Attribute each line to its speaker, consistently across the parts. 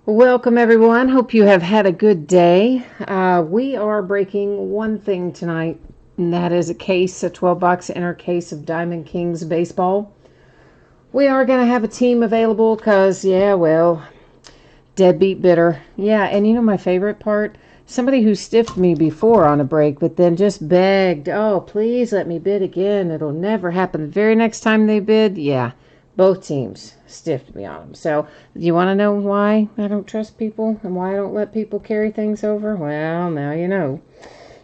Speaker 1: Welcome, everyone. Hope you have had a good day. We are breaking one thing tonight, and that is a 12-box inner case of Diamond Kings baseball. We are going to have a team available because, deadbeat bitter. Yeah, and you know my favorite part? Somebody who stiffed me before on a break, but then just begged, oh, please let me bid again. It'll never happen. The very next time they bid, yeah, both teams stiffed me on them. So, you want to know why I don't trust people and why I don't let people carry things over? Well, now you know.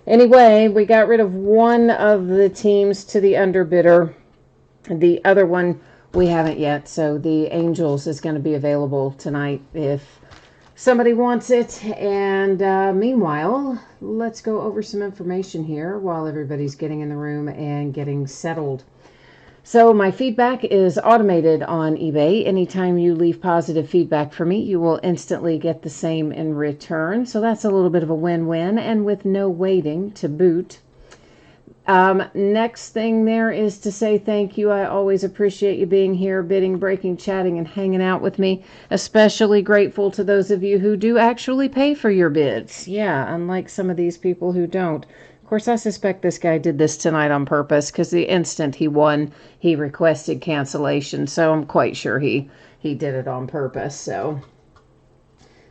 Speaker 1: Anyway, we got rid of one of the teams to the underbidder. The other one we haven't yet, so the Angels is going to be available tonight if somebody wants it. And meanwhile, let's go over some information here while everybody's getting in the room and getting settled. So my feedback is automated on eBay. Anytime you leave positive feedback for me, you will instantly get the same in return. So that's a little bit of a win-win, and with no waiting to boot. Next thing there is to say thank you. I always appreciate you being here, bidding, breaking, chatting, and hanging out with me. Especially grateful to those of you who do actually pay for your bids. Yeah, unlike some of these people who don't. Of course, I suspect this guy did this tonight on purpose because the instant he won, he requested cancellation. So I'm quite sure he did it on purpose. So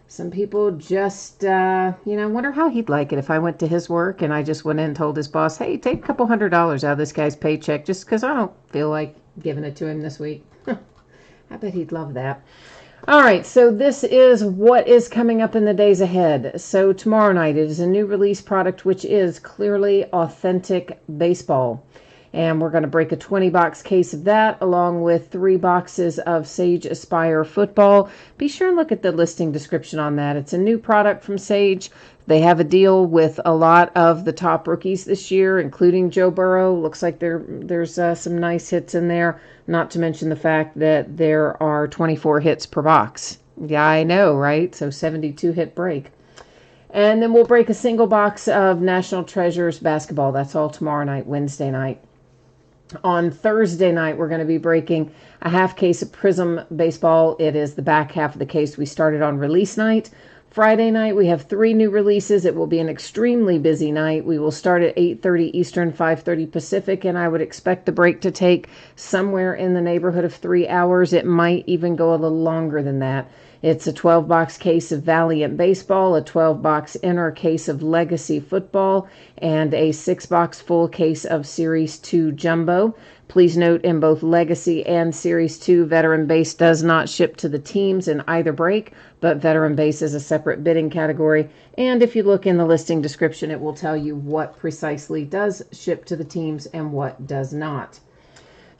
Speaker 1: some people just, wonder how he'd like it if I went to his work and I just went in and told his boss, hey, take a couple $100s out of this guy's paycheck just because I don't feel like giving it to him this week. I bet he'd love that. All right, so this is what is coming up in the days ahead. So tomorrow night it is a new release product, which is clearly authentic baseball. And we're going to break a 20-box case of that along with 3 boxes of Sage Aspire football. Be sure and look at the listing description on that. It's a new product from Sage. They have a deal with a lot of the top rookies this year, including Joe Burrow. Looks like there's some nice hits in there, not to mention the fact that there are 24 hits per box. Yeah, I know, right? So 72 hit break. And then we'll break a single box of National Treasures basketball. That's all tomorrow night, Wednesday night. On Thursday night, we're going to be breaking a half case of Prism baseball. It is the back half of the case we started on release night. Friday night, we have 3 new releases. It will be an extremely busy night. We will start at 8:30 Eastern, 5:30 Pacific, and I would expect the break to take somewhere in the neighborhood of 3 hours. It might even go a little longer than that. It's a 12-box case of Valiant Baseball, a 12-box inner case of Legacy Football, and a 6-box full case of Series 2 Jumbo. Please note, in both Legacy and Series 2, Veteran Base does not ship to the teams in either break, but Veteran Base is a separate bidding category. And if you look in the listing description, it will tell you what precisely does ship to the teams and what does not.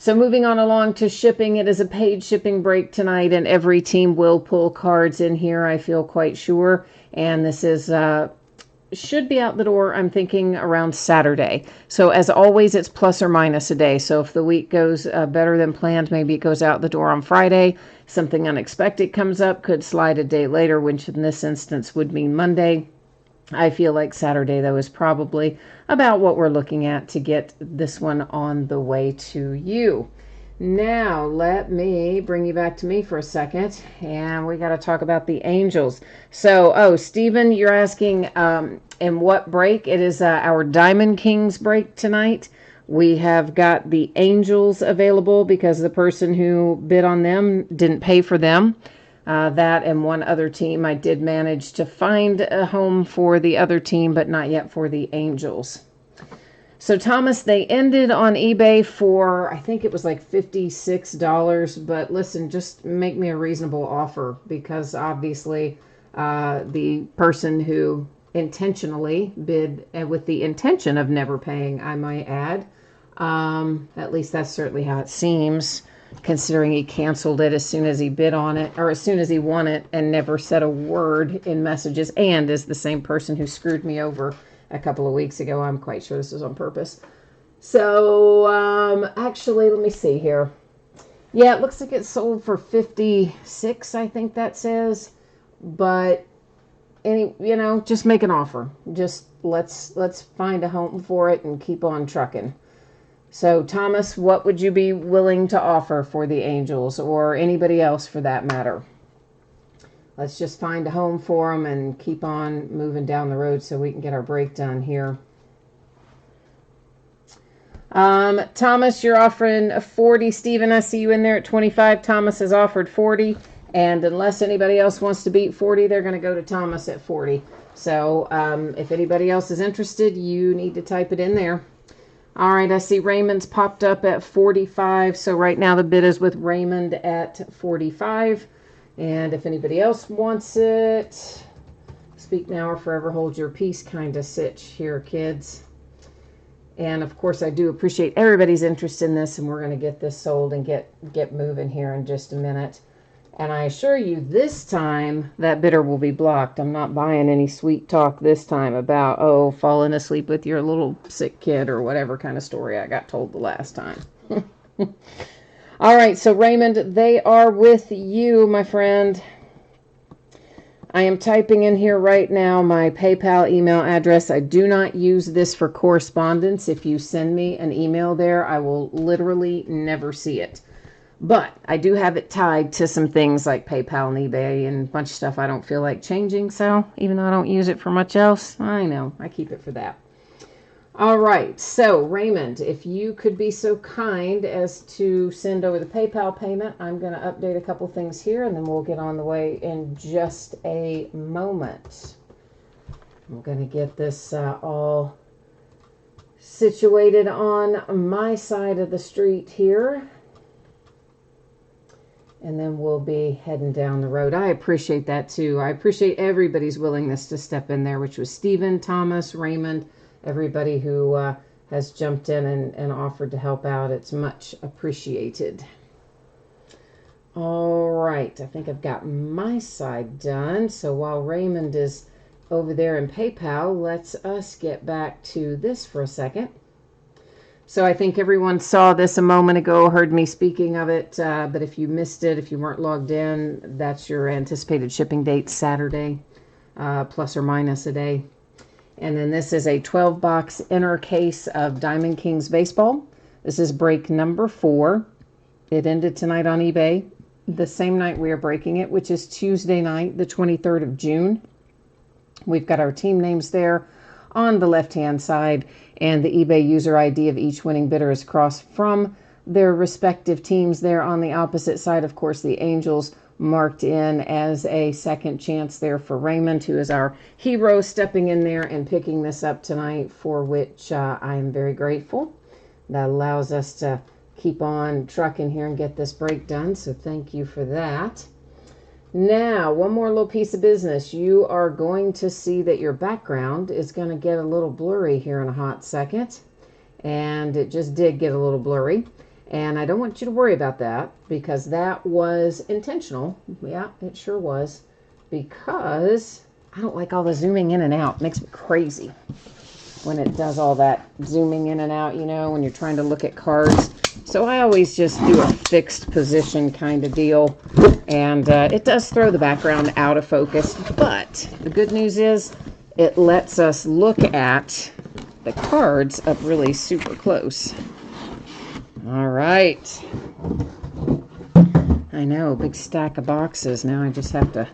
Speaker 1: So moving on along to shipping, it is a paid shipping break tonight, and every team will pull cards in here, I feel quite sure. And this is should be out the door, I'm thinking, around Saturday. So as always, it's plus or minus a day. So if the week goes better than planned, maybe it goes out the door on Friday. Something unexpected comes up, could slide a day later, which in this instance would mean Monday. I feel like Saturday, though, is probably about what we're looking at to get this one on the way to you. Now, let me bring you back to me for a second, and we got to talk about the Angels. So, Stephen, you're asking in what break? It is our Diamond Kings break tonight. We have got the Angels available because the person who bid on them didn't pay for them. That and one other team. I did manage to find a home for the other team, but not yet for the Angels. So, Thomas, they ended on eBay for, I think it was like $56. But listen, just make me a reasonable offer because obviously the person who intentionally bid with the intention of never paying, I might add, at least that's certainly how it seems, considering he canceled it as soon as he bid on it, or as soon as he won it, and never said a word in messages, and is the same person who screwed me over a couple of weeks ago. I'm quite sure this was on purpose. So, actually, let me see here. Yeah, it looks like it sold for 56, I think that says. But, just make an offer. Just let's find a home for it and keep on trucking. So, Thomas, what would you be willing to offer for the Angels, or anybody else for that matter? let's just find a home for them and keep on moving down the road so we can get our break done here. Thomas, you're offering a 40. Stephen, I see you in there at 25. Thomas has offered 40. And unless anybody else wants to beat 40, they're going to go to Thomas at 40. So if anybody else is interested, you need to type it in there. All right, I see Raymond's popped up at 45. So right now the bid is with Raymond at 45. And if anybody else wants it, speak now or forever hold your peace kind of sitch here, kids. And of course, I do appreciate everybody's interest in this, and we're going to get this sold and get moving here in just a minute. And I assure you, this time, that bidder will be blocked. I'm not buying any sweet talk this time about, oh, falling asleep with your little sick kid or whatever kind of story I got told the last time. All right, so Raymond, they are with you, my friend. I am typing in here right now my PayPal email address. I do not use this for correspondence. If you send me an email there, I will literally never see it. But I do have it tied to some things like PayPal and eBay and a bunch of stuff I don't feel like changing. So even though I don't use it for much else, I know I keep it for that. All right, so Raymond, if you could be so kind as to send over the PayPal payment, I'm going to update a couple things here, and then we'll get on the way in just a moment. I'm going to get this all situated on my side of the street here, and then we'll be heading down the road. I appreciate that, too. I appreciate everybody's willingness to step in there, which was Stephen, Thomas, Raymond, everybody who has jumped in and offered to help out. It's much appreciated. All right, I think I've got my side done. So while Raymond is over there in PayPal, let's us get back to this for a second. So I think everyone saw this a moment ago, heard me speaking of it, but if you missed it, if you weren't logged in, that's your anticipated shipping date, Saturday, plus or minus a day. And then this is a 12-box inner case of Diamond Kings baseball. This is break number 4. It ended tonight on eBay, the same night we are breaking it, which is Tuesday night, the 23rd of June. We've got our team names there on the left-hand side, and the eBay user ID of each winning bidder is across from their respective teams there on the opposite side. Of course, the Angels marked in as a second chance there for Raymond, who is our hero, stepping in there and picking this up tonight, for which I am very grateful. That allows us to keep on trucking here and get this break done, so thank you for that. Now, one more little piece of business. You are going to see that your background is going to get a little blurry here in a hot second, and it just did get a little blurry. And I don't want you to worry about that, because that was intentional. Yeah, it sure was. Because I don't like all the zooming in and out. It makes me crazy when it does all that zooming in and out, you know, when you're trying to look at cards. So I always just do a fixed position kind of deal. And it does throw the background out of focus. But the good news is it lets us look at the cards up really super close. All right. I know, big stack of boxes. Now I just have to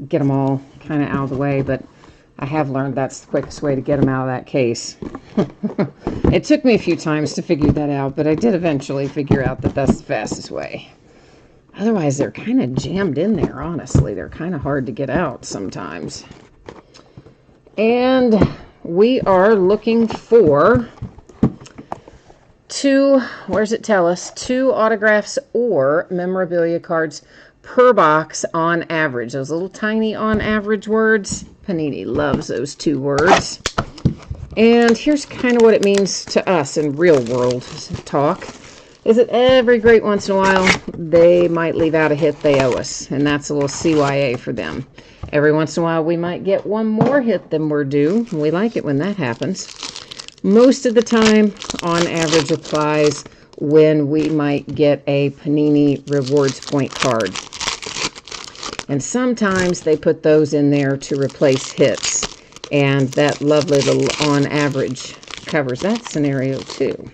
Speaker 1: get them all kind of out of the way, but I have learned that's the quickest way to get them out of that case. It took me a few times to figure that out, but I did eventually figure out that that's the fastest way. Otherwise, they're kind of jammed in there, honestly. They're kind of hard to get out sometimes. And we are looking for two autographs or memorabilia cards per box on average. Those little tiny on average words. Panini loves those 2 words. And here's kind of what it means to us in real world talk. Is that every great once in a while, they might leave out a hit they owe us. And that's a little CYA for them. Every once in a while, we might get one more hit than we're due. We like it when that happens. Most of the time, on average, applies when we might get a Panini Rewards Point card. And sometimes they put those in there to replace hits. And that lovely little on average covers that scenario too.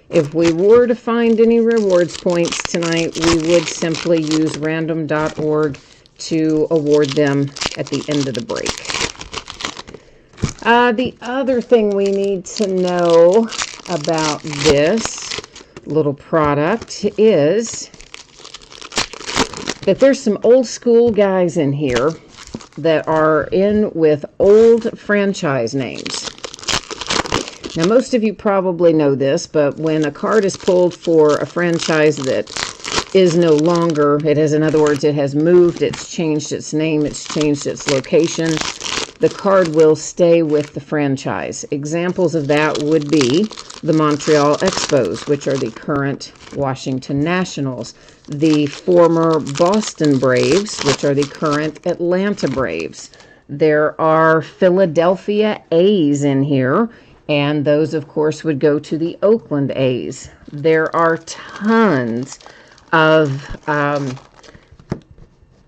Speaker 1: If we were to find any rewards points tonight, we would simply use random.org to award them at the end of the break. The other thing we need to know about this little product is that there's some old school guys in here that are in with old franchise names. Now, most of you probably know this, but when a card is pulled for a franchise that is no longer, in other words, it has moved, it's changed its name, it's changed its location, the card will stay with the franchise. Examples of that would be the Montreal Expos, which are the current Washington Nationals, the former Boston Braves, which are the current Atlanta Braves. There are Philadelphia A's in here, and those, of course, would go to the Oakland A's. There are tons of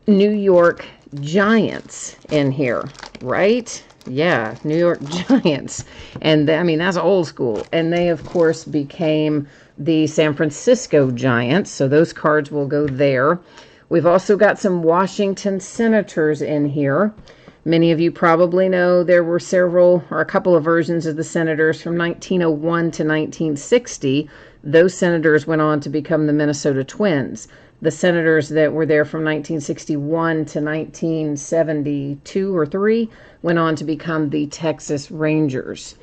Speaker 1: New York Giants in here, right? Yeah, New York Giants. And I mean, that's old school. And they, of course, became the San Francisco Giants. So those cards will go there. We've also got some Washington Senators in here. Many of you probably know there were a couple of versions of the Senators from 1901 to 1960. Those Senators went on to become the Minnesota Twins. The Senators that were there from 1961 to 1972 or 3 went on to become the Texas Rangers.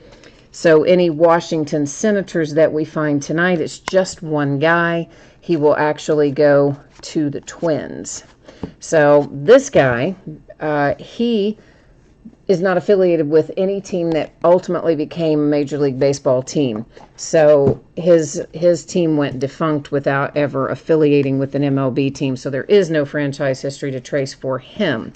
Speaker 1: So any Washington Senators that we find tonight, it's just one guy. He will actually go to the Twins. So this guy, he is not affiliated with any team that ultimately became a Major League Baseball team. So his team went defunct without ever affiliating with an MLB team. So there is no franchise history to trace for him.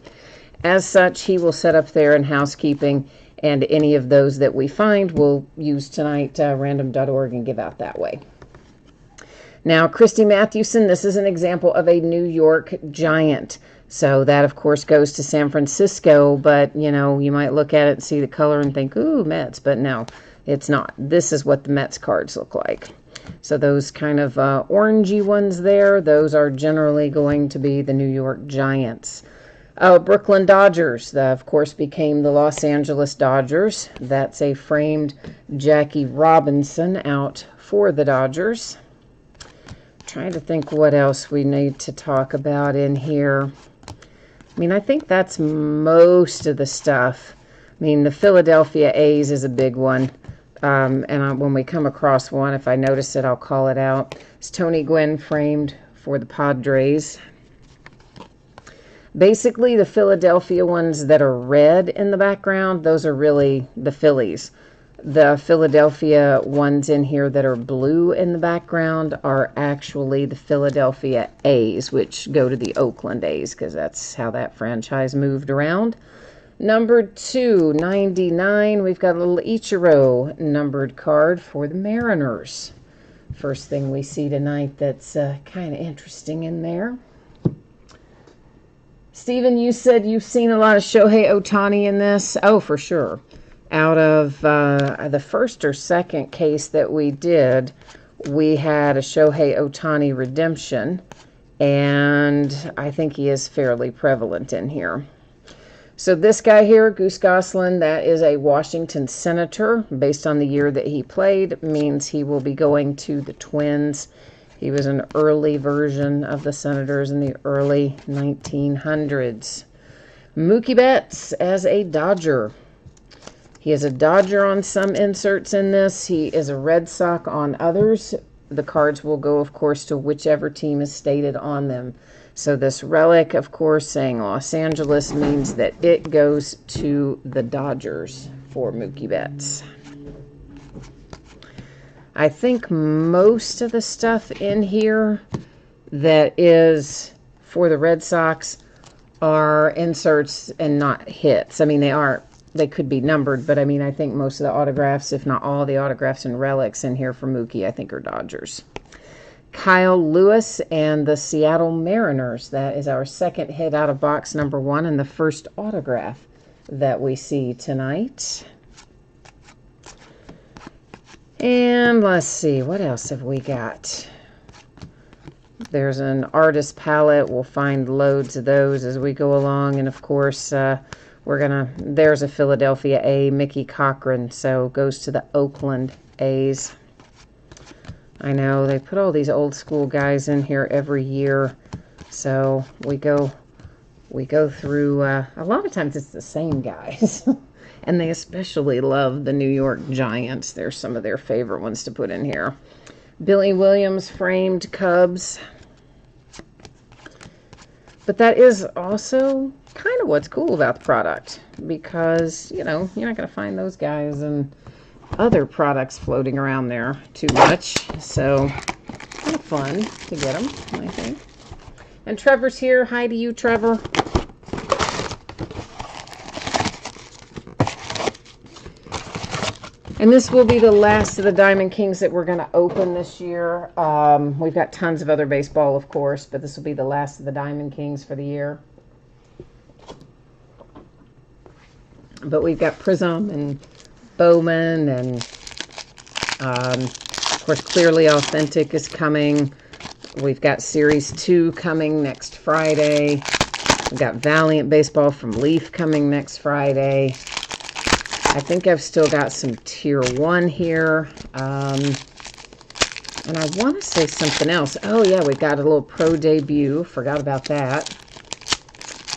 Speaker 1: As such, he will set up there in housekeeping, and any of those that we find we'll use tonight, random.org, and give out that way. Now, Christy Mathewson, this is an example of a New York Giant. So that, of course, goes to San Francisco, but, you know, you might look at it and see the color and think, ooh, Mets, but no, it's not. This is what the Mets cards look like. So those kind of orangey ones there, those are generally going to be the New York Giants. Brooklyn Dodgers, of course, became the Los Angeles Dodgers. That's a framed Jackie Robinson out for the Dodgers. Trying to think what else we need to talk about in here. I mean, I think that's most of the stuff. I mean, the Philadelphia A's is a big one. When we come across one, if I notice it, I'll call it out. It's Tony Gwynn framed for the Padres. Basically, the Philadelphia ones that are red in the background, those are really the Phillies. The Philadelphia ones in here that are blue in the background are actually the Philadelphia A's, which go to the Oakland A's because that's how that franchise moved around. Number 299, we've got a little Ichiro numbered card for the Mariners. First thing we see tonight that's kind of interesting in there. Stephen, you said you've seen a lot of Shohei Ohtani in this. Oh, for sure. Out of the first or second case that we did, we had a Shohei Ohtani redemption, and I think he is fairly prevalent in here. So this guy here, Goose Goslin, that is a Washington Senator. Based on the year that he played, means he will be going to the Twins. He was an early version of the Senators in the early 1900s. Mookie Betts as a Dodger. He is a Dodger on some inserts in this. He is a Red Sox on others. The cards will go, of course, to whichever team is stated on them. So this relic, of course, saying Los Angeles means that it goes to the Dodgers for Mookie Betts. I think most of the stuff in here that is for the Red Sox are inserts and not hits. I mean, they could be numbered, but I mean, I think most of the autographs, if not all the autographs and relics in here for Mookie, I think are Dodgers. Kyle Lewis and the Seattle Mariners. That is our second hit out of box number 1 and the first autograph that we see tonight. And let's see, what else have we got? there's an artist palette, we'll find loads of those as we go along. And of course, there's a Philadelphia A, Mickey Cochran, so goes to the Oakland A's. I know, they put all these old school guys in here every year, so we go through, a lot of times it's the same guys. And they especially love the New York Giants. They're some of their favorite ones to put in here. Billy Williams framed Cubs. But that is also kind of what's cool about the product, because, you know, you're not going to find those guys and other products floating around there too much. So, kind of fun to get them, I think. And Trevor's here. Hi to you, Trevor. And this will be the last of the Diamond Kings that we're going to open this year. We've got tons of other baseball, of course, but this will be the last of the Diamond Kings for the year. But we've got Prism and Bowman, and of course, Clearly Authentic is coming. We've got Series 2 coming next Friday. We've got Valiant Baseball from Leaf coming next Friday. I think I've still got some Tier 1 here. And I want to say something else. Oh, yeah, we've got a little Pro Debut. Forgot about that.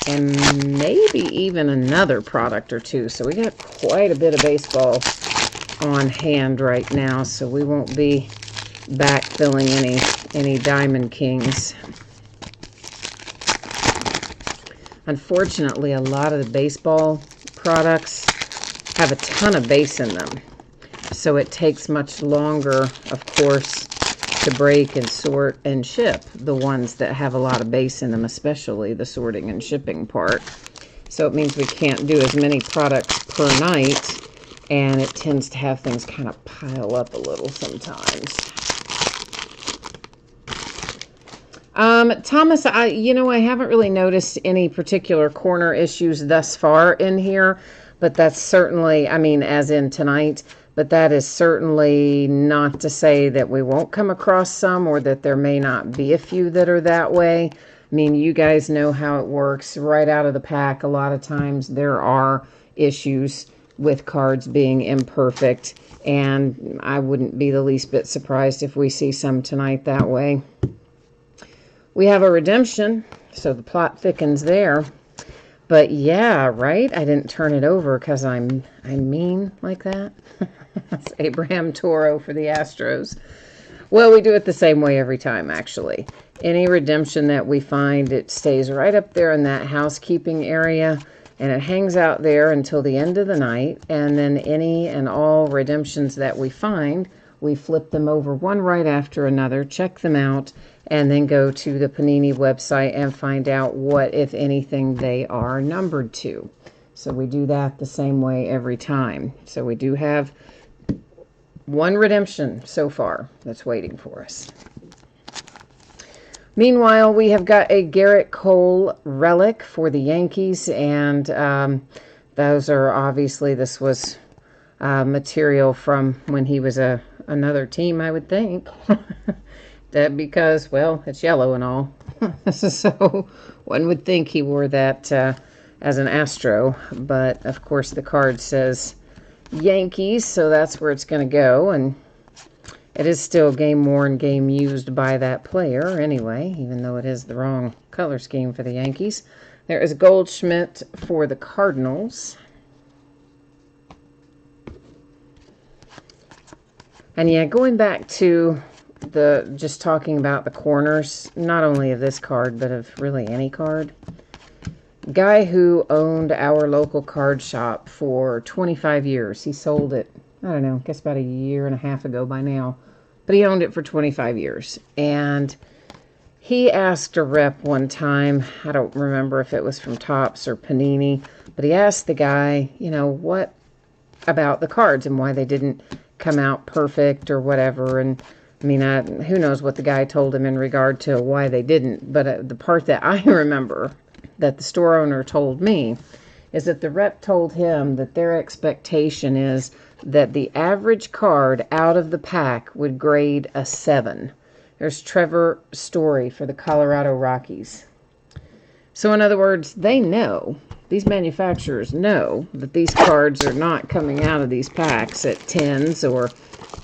Speaker 1: And maybe even another product or two. So we got quite a bit of baseball on hand right now. So we won't be backfilling any Diamond Kings. Unfortunately, a lot of the baseball products have a ton of base in them, so it takes much longer, of course, to break and sort and ship the ones that have a lot of base in them, especially the sorting and shipping part. So it means we can't do as many products per night, and it tends to have things kind of pile up a little sometimes. Thomas, I haven't really noticed any particular corner issues thus far in here. But that's certainly, I mean, as in tonight, but that is certainly not to say that we won't come across some, or that there may not be a few that are that way. I mean, you guys know how it works right out of the pack. A lot of times there are issues with cards being imperfect, and I wouldn't be the least bit surprised if we see some tonight that way. We have a redemption, so the plot thickens there. But yeah, right? I didn't turn it over because I'm mean like that. That's Abraham Toro for the Astros. Well, we do it the same way every time, actually. Any redemption that we find, it stays right up there in that housekeeping area, and it hangs out there until the end of the night. And then any and all redemptions that we find, we flip them over one right after another, check them out, and then go to the Panini website and find out what, if anything, they are numbered to. So we do that the same way every time. So we do have one redemption so far that's waiting for us. Meanwhile, we have got a Garrett Cole relic for the Yankees, and those are obviously, this was material from when he was another team, I would think. That because, well, it's yellow and all. So one would think he wore that as an Astro. But, of course, the card says Yankees, so that's where it's going to go. And it is still game worn, game used by that player anyway, even though it is the wrong color scheme for the Yankees. There is Goldschmidt for the Cardinals. And yeah, going back to just talking about the corners, not only of this card, but of really any card. Guy who owned our local card shop for 25 years. He sold it, I don't know, I guess about a year and a half ago by now. But he owned it for 25 years. And he asked a rep one time, I don't remember if it was from Topps or Panini, but he asked the guy, you know, what about the cards and why they didn't come out perfect or whatever. And I mean, who knows what the guy told him in regard to why they didn't. But the part that I remember that the store owner told me is that the rep told him that their expectation is that the average card out of the pack would grade a 7. There's Trevor Story for the Colorado Rockies. So in other words, they know, these manufacturers know that these cards are not coming out of these packs at 10s or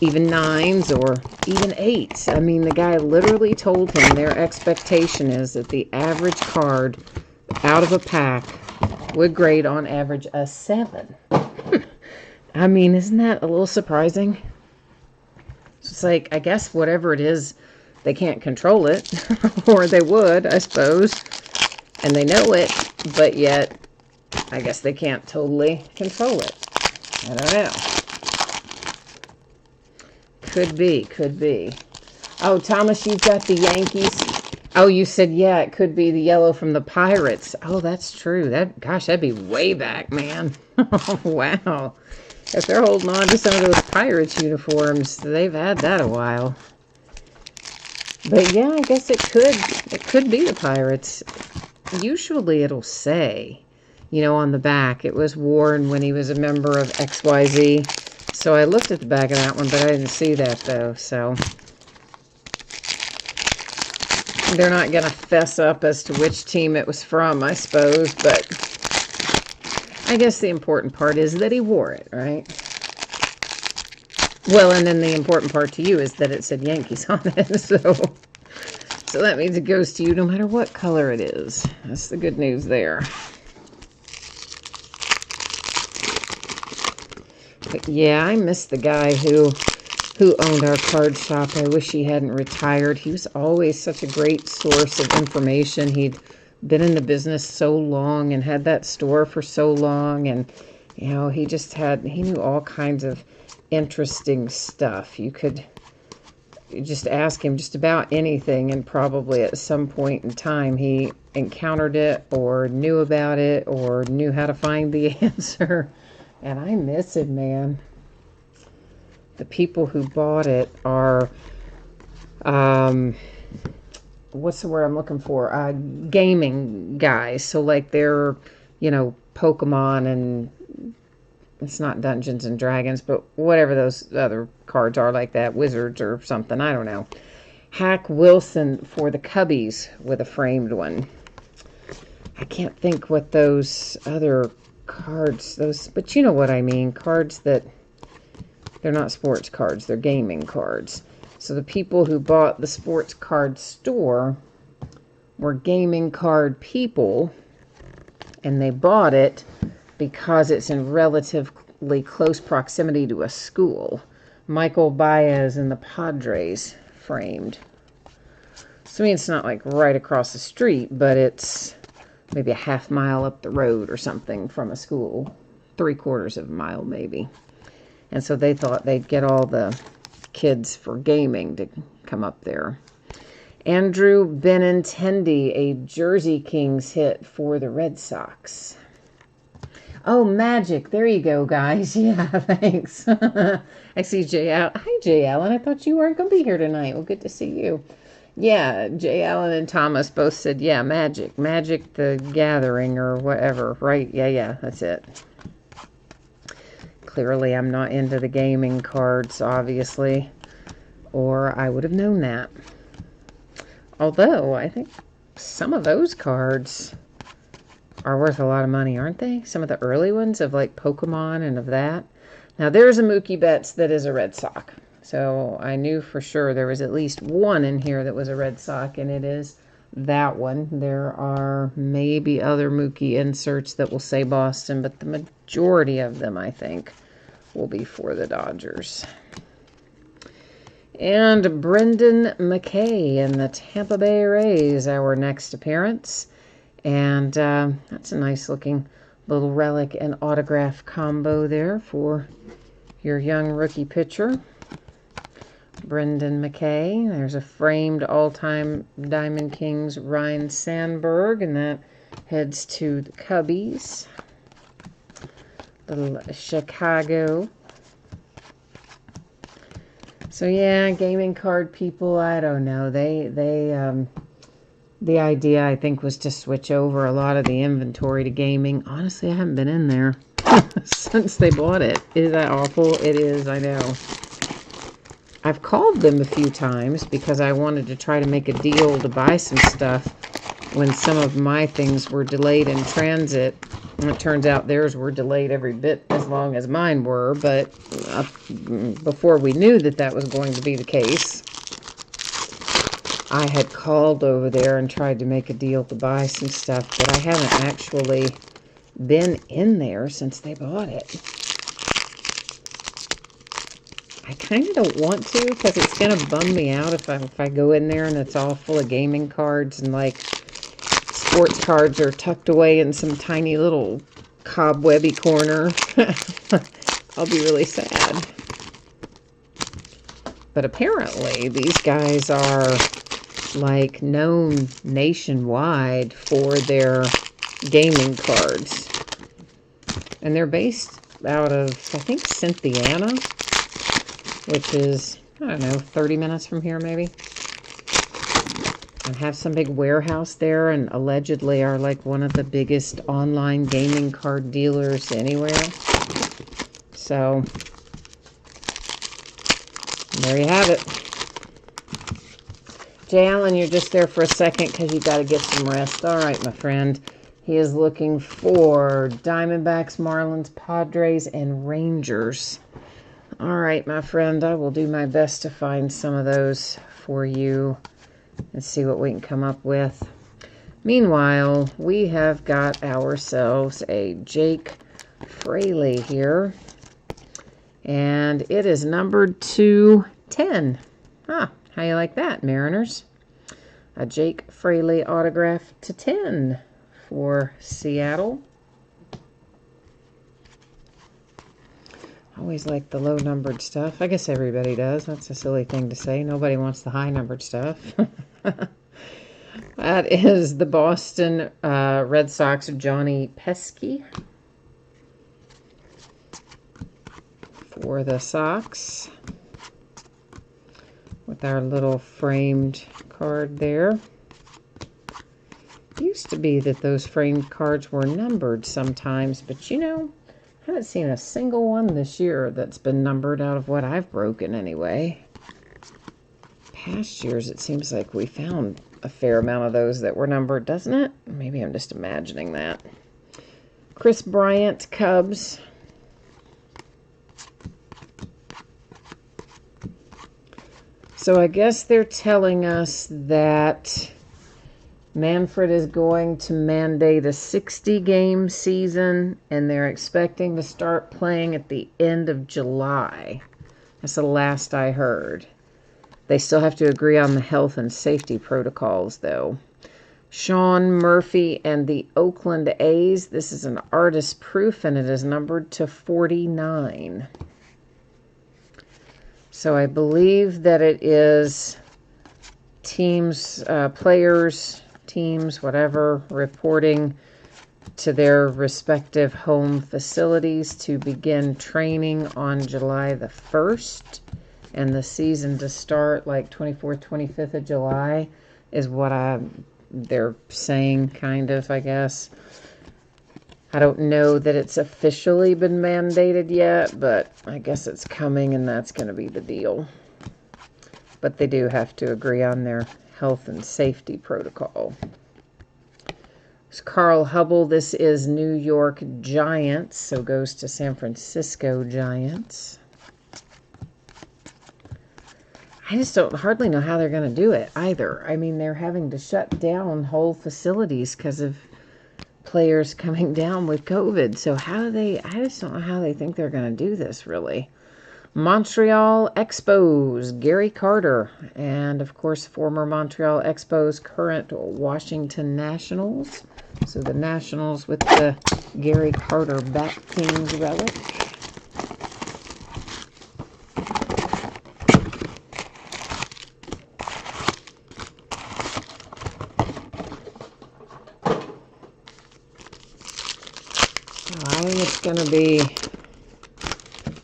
Speaker 1: even 9s or even 8s. I mean, the guy literally told him their expectation is that the average card out of a pack would grade on average a 7. I mean, isn't that a little surprising? It's like, I guess whatever it is, they can't control it, or they would, I suppose. And they know it, but yet, I guess they can't totally control it. I don't know. Could be, could be. Oh, Thomas, you've got the Yankees. Oh, you said, yeah, it could be the yellow from the Pirates. Oh, that's true. Gosh, that'd be way back, man. Oh, wow. If they're holding on to some of those Pirates uniforms, they've had that a while. But yeah, I guess it could be the Pirates. Usually it'll say, you know, on the back, it was worn when he was a member of XYZ. So I looked at the back of that one, but I didn't see that, though. So they're not going to fess up as to which team it was from, I suppose. But I guess the important part is that he wore it, right? Well, and then the important part to you is that it said Yankees on it. So that means it goes to you no matter what color it is. That's the good news there. But yeah, I miss the guy who owned our card shop. I wish he hadn't retired. He was always such a great source of information. He'd been in the business so long and had that store for so long. And, you know, he knew all kinds of interesting stuff. You could just ask him just about anything, and probably at some point in time he encountered it or knew about it or knew how to find the answer. And I miss him, man. The people who bought it are, what's the word I'm looking for? Gaming guys. So like they're, you know, Pokemon, and it's not Dungeons and Dragons, but whatever those other cards are like that, Wizards or something, I don't know. Hack Wilson for the Cubbies with a framed one. I can't think what those other cards, but you know what I mean, cards that, they're not sports cards, they're gaming cards. So the people who bought the sports card store were gaming card people, and they bought it because it's in relatively close proximity to a school. Michael Baez and the Padres framed. So I mean, it's not like right across the street, but it's maybe a half mile up the road or something from a school. 3/4 of a mile maybe. And so they thought they'd get all the kids for gaming to come up there. Andrew Benintendi, a Jersey Kings hit for the Red Sox. Oh, Magic. There you go, guys. Yeah, thanks. I see Jay Allen. Hi, Jay Allen. I thought you weren't going to be here tonight. Well, good to see you. Yeah, Jay Allen and Thomas both said, yeah, Magic. Magic the Gathering or whatever, right? Yeah, that's it. Clearly, I'm not into the gaming cards, obviously, or I would have known that. Although, I think some of those cards are worth a lot of money, aren't they? Some of the early ones of like Pokemon and of that. Now, there's a Mookie Betts that is a Red Sox. So I knew for sure there was at least one in here that was a Red Sox, and it is that one. There are maybe other Mookie inserts that will say Boston, but the majority of them, I think, will be for the Dodgers. And Brendan McKay in the Tampa Bay Rays, our next appearance. And that's a nice looking little relic and autograph combo there for your young rookie pitcher, Brendan McKay. There's a framed all-time Diamond Kings Ryan Sandberg, and that heads to the Cubbies. Little Chicago. So yeah, gaming card people, I don't know. The idea, I think, was to switch over a lot of the inventory to gaming. Honestly, I haven't been in there since they bought it. Is that awful? It is, I know. I've called them a few times because I wanted to try to make a deal to buy some stuff when some of my things were delayed in transit. And it turns out theirs were delayed every bit as long as mine were, but before we knew that that was going to be the case, I had called over there and tried to make a deal to buy some stuff, but I haven't actually been in there since they bought it. I kind of don't want to because it's going to bum me out if I go in there and it's all full of gaming cards and like sports cards are tucked away in some tiny little cobwebby corner. I'll be really sad. But apparently these guys are like known nationwide for their gaming cards. And they're based out of, I think, Cynthiana, which is, I don't know, 30 minutes from here maybe. And have some big warehouse there and allegedly are like one of the biggest online gaming card dealers anywhere. So, there you have it. Jay Allen, you're just there for a second because you got to get some rest. All right, my friend. He is looking for Diamondbacks, Marlins, Padres, and Rangers. All right, my friend. I will do my best to find some of those for you and see what we can come up with. Meanwhile, we have got ourselves a Jake Fraley here. And it is numbered to 10. Huh. How you like that, Mariners? A Jake Fraley autograph to 10 for Seattle. Always like the low-numbered stuff. I guess everybody does. That's a silly thing to say. Nobody wants the high-numbered stuff. That is the Boston Red Sox Johnny Pesky for the Sox, with our little framed card there. It used to be that those framed cards were numbered sometimes, but you know, I haven't seen a single one this year that's been numbered out of what I've broken anyway. Past years, it seems like we found a fair amount of those that were numbered, doesn't it? Maybe I'm just imagining that. Chris Bryant, Cubs. So I guess they're telling us that Manfred is going to mandate a 60-game season, and they're expecting to start playing at the end of July. That's the last I heard. They still have to agree on the health and safety protocols, though. Sean Murphy and the Oakland A's. This is an artist proof, and it is numbered to 49. So I believe that it is teams, players, teams, whatever, reporting to their respective home facilities to begin training on July the 1st. And the season to start like 24th, 25th of July is what they're saying, kind of, I guess. I don't know that it's officially been mandated yet, but I guess it's coming, and that's going to be the deal. But they do have to agree on their health and safety protocol. It's Carl Hubble. This is New York Giants, so goes to San Francisco Giants. I just don't hardly know how they're going to do it either. I mean, they're having to shut down whole facilities because of players coming down with COVID. So how do they, I just don't know how they think they're going to do this, really. Montreal Expos, Gary Carter. And, of course, former Montreal Expos, current Washington Nationals. So the Nationals with the Gary Carter Bat Kings relic.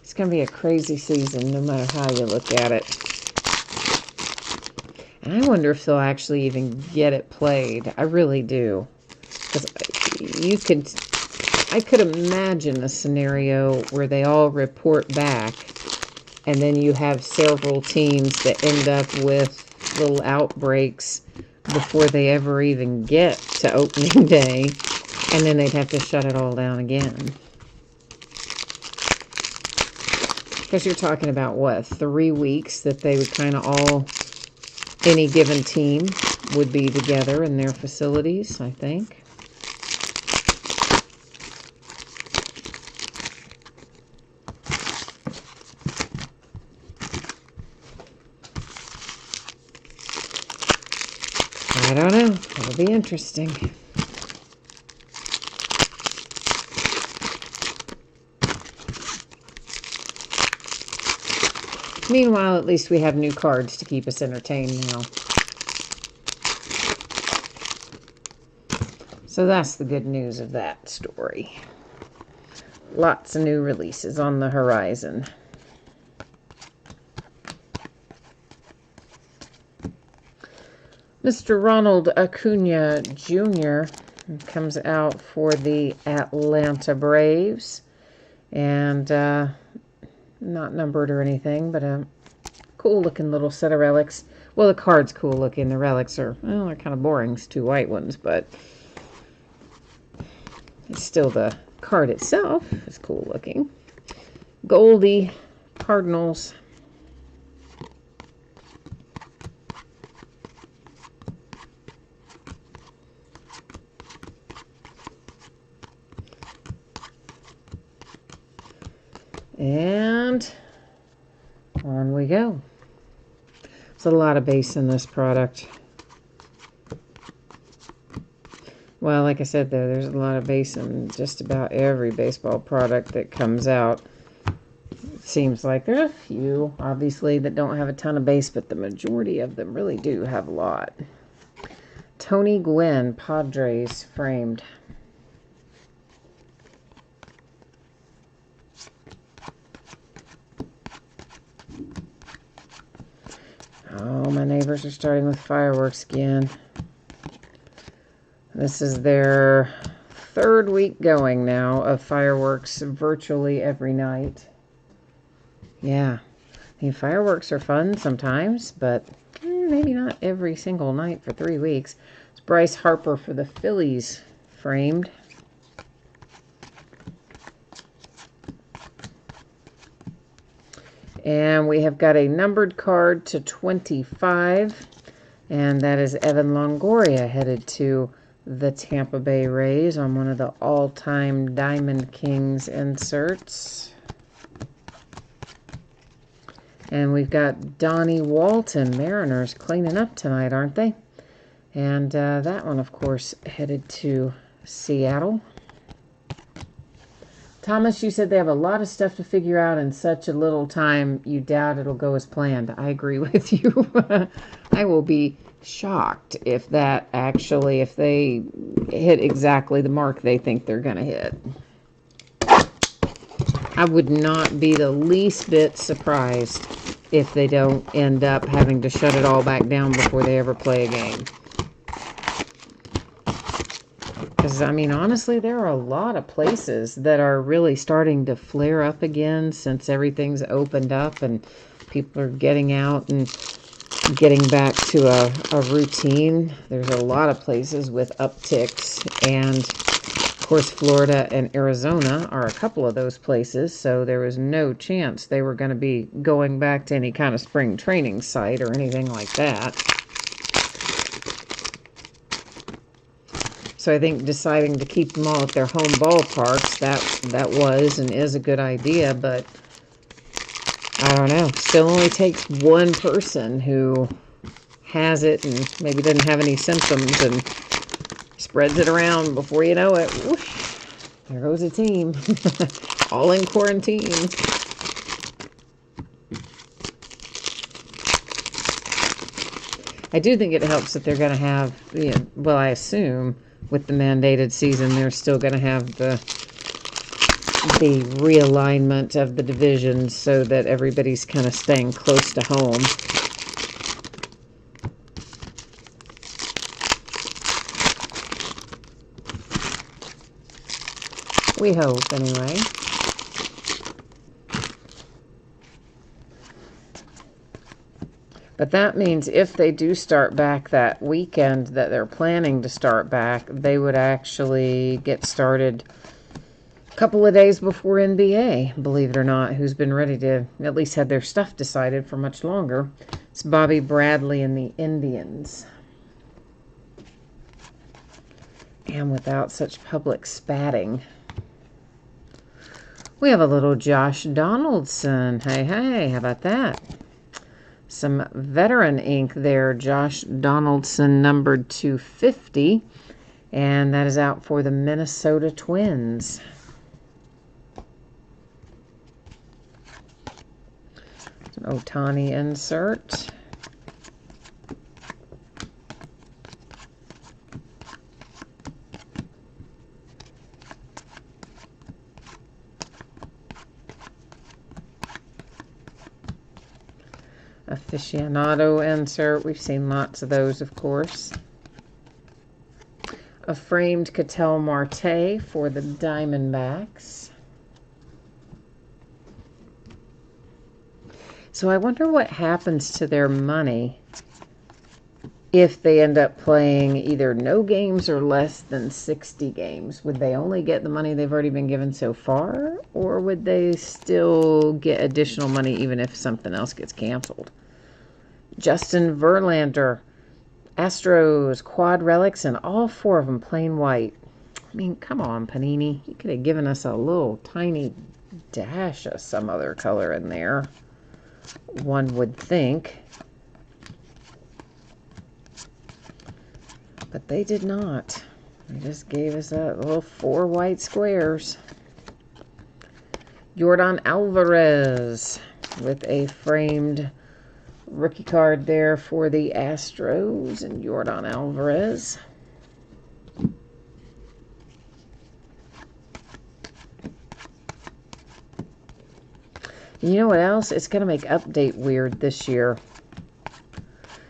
Speaker 1: It's going to be a crazy season no matter how you look at it. And I wonder if they'll actually even get it played. I really do. Because I could imagine a scenario where they all report back And then you have several teams that end up with little outbreaks before they ever even get to opening day. And then they'd have to shut it all down again. Because you're talking about, what, 3 weeks that they would kind of all, any given team would be together in their facilities, I think. I don't know. It'll be interesting. Meanwhile, at least we have new cards to keep us entertained now. So that's the good news of that story. Lots of new releases on the horizon. Mr. Ronald Acuna Jr. comes out for the Atlanta Braves. And not numbered or anything, but a cool looking little set of relics. Well, the card's cool looking. The relics are, well, they're kind of boring. It's 2 white ones, but it's still the card itself is cool looking. Goldie Cardinals. And on we go. There's a lot of base in this product. Well, like I said, though, there's a lot of base in just about every baseball product that comes out. It seems like there are a few, obviously, that don't have a ton of base, but the majority of them really do have a lot. Tony Gwynn, Padres, framed. Oh, my neighbors are starting with fireworks again. This is their 3rd week going now of fireworks virtually every night. Yeah, I mean, fireworks are fun sometimes, but maybe not every single night for 3 weeks. It's Bryce Harper for the Phillies framed. And we have got a numbered card to 25, and that is Evan Longoria headed to the Tampa Bay Rays on one of the all-time Diamond Kings inserts. And we've got Donnie Walton, Mariners, cleaning up tonight, aren't they? And that one, of course, headed to Seattle. Thomas, you said they have a lot of stuff to figure out in such a little time. You doubt it'll go as planned. I agree with you. I will be shocked if that actually, if they hit exactly the mark they think they're going to hit. I would not be the least bit surprised if they don't end up having to shut it all back down before they ever play a game. Because, I mean, honestly, there are a lot of places that are really starting to flare up again since everything's opened up and people are getting out and getting back to a routine. There's a lot of places with upticks, and, of course, Florida and Arizona are a couple of those places, so there was no chance they were going to be going back to any kind of spring training site or anything like that. So I think deciding to keep them all at their home ballparks, that was and is a good idea, but I don't know. Still only takes one person who has it and maybe doesn't have any symptoms and spreads it around before you know it. Whoosh, there goes a team. All in quarantine. I do think it helps that they're going to have, well, I assume with the mandated season, they're still going to have the realignment of the divisions so that everybody's kind of staying close to home. We hope, anyway. But that means if they do start back that weekend that they're planning to start back, they would actually get started a couple of days before NBA, believe it or not, who's been ready to at least have their stuff decided for much longer. It's Bobby Bradley and the Indians. And without such public spatting. We have a little Josh Donaldson. Hey, hey, how about that? Some veteran ink there. Josh Donaldson, numbered 250. And that is out for the Minnesota Twins. An Ohtani insert. Aficionado insert. We've seen lots of those, of course. A framed Ketel Marte for the Diamondbacks. So I wonder what happens to their money if they end up playing either no games or less than 60 games. Would they only get the money they've already been given so far? Or would they still get additional money even if something else gets canceled? Justin Verlander, Astros, quad relics, and all 4 of them plain white. I mean, come on, Panini. You could have given us a little tiny dash of some other color in there, one would think. But they did not. They just gave us that little 4 white squares. Yordan Alvarez with a framed rookie card there for the Astros and Yordan Alvarez. You know what else? It's going to make update weird this year.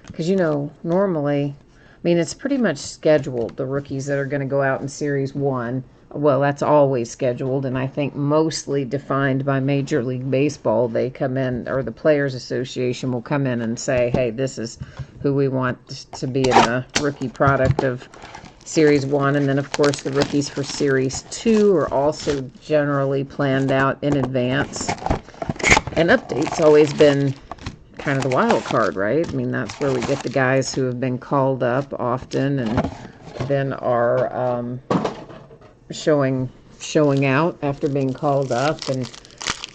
Speaker 1: Because, you know, normally, I mean, it's pretty much scheduled, the rookies that are going to go out in Series 1. Well, that's always scheduled, and I think mostly defined by Major League Baseball. They come in, or the Players Association will come in and say, hey, this is who we want to be in the rookie product of Series 1. And then, of course, the rookies for Series 2 are also generally planned out in advance. And update's always been kind of the wild card, right? I mean, that's where we get the guys who have been called up often and then are showing out after being called up, and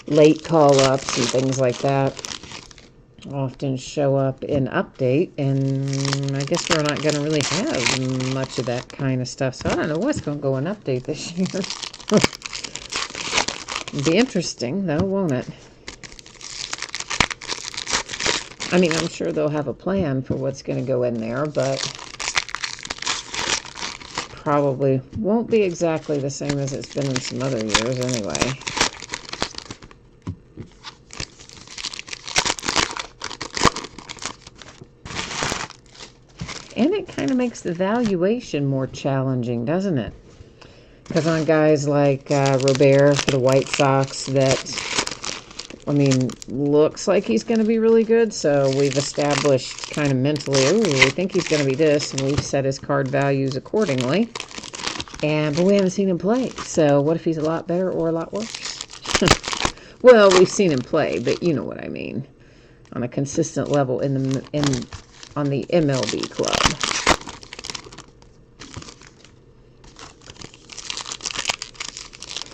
Speaker 1: late call-ups and things like that often show up in update, and I guess we're not going to really have much of that kind of stuff, so I don't know what's going to go in update this year. It'll be interesting, though, won't it? I mean, I'm sure they'll have a plan for what's going to go in there, but probably won't be exactly the same as it's been in some other years anyway. And it kind of makes the valuation more challenging, doesn't it? Because on guys like Robert for the White Sox, that, I mean, looks like he's going to be really good. So we've established kind of mentally, oh, we think he's going to be this, and we've set his card values accordingly. But we haven't seen him play. So what if he's a lot better or a lot worse? Well, we've seen him play, but you know what I mean. On a consistent level on the MLB club.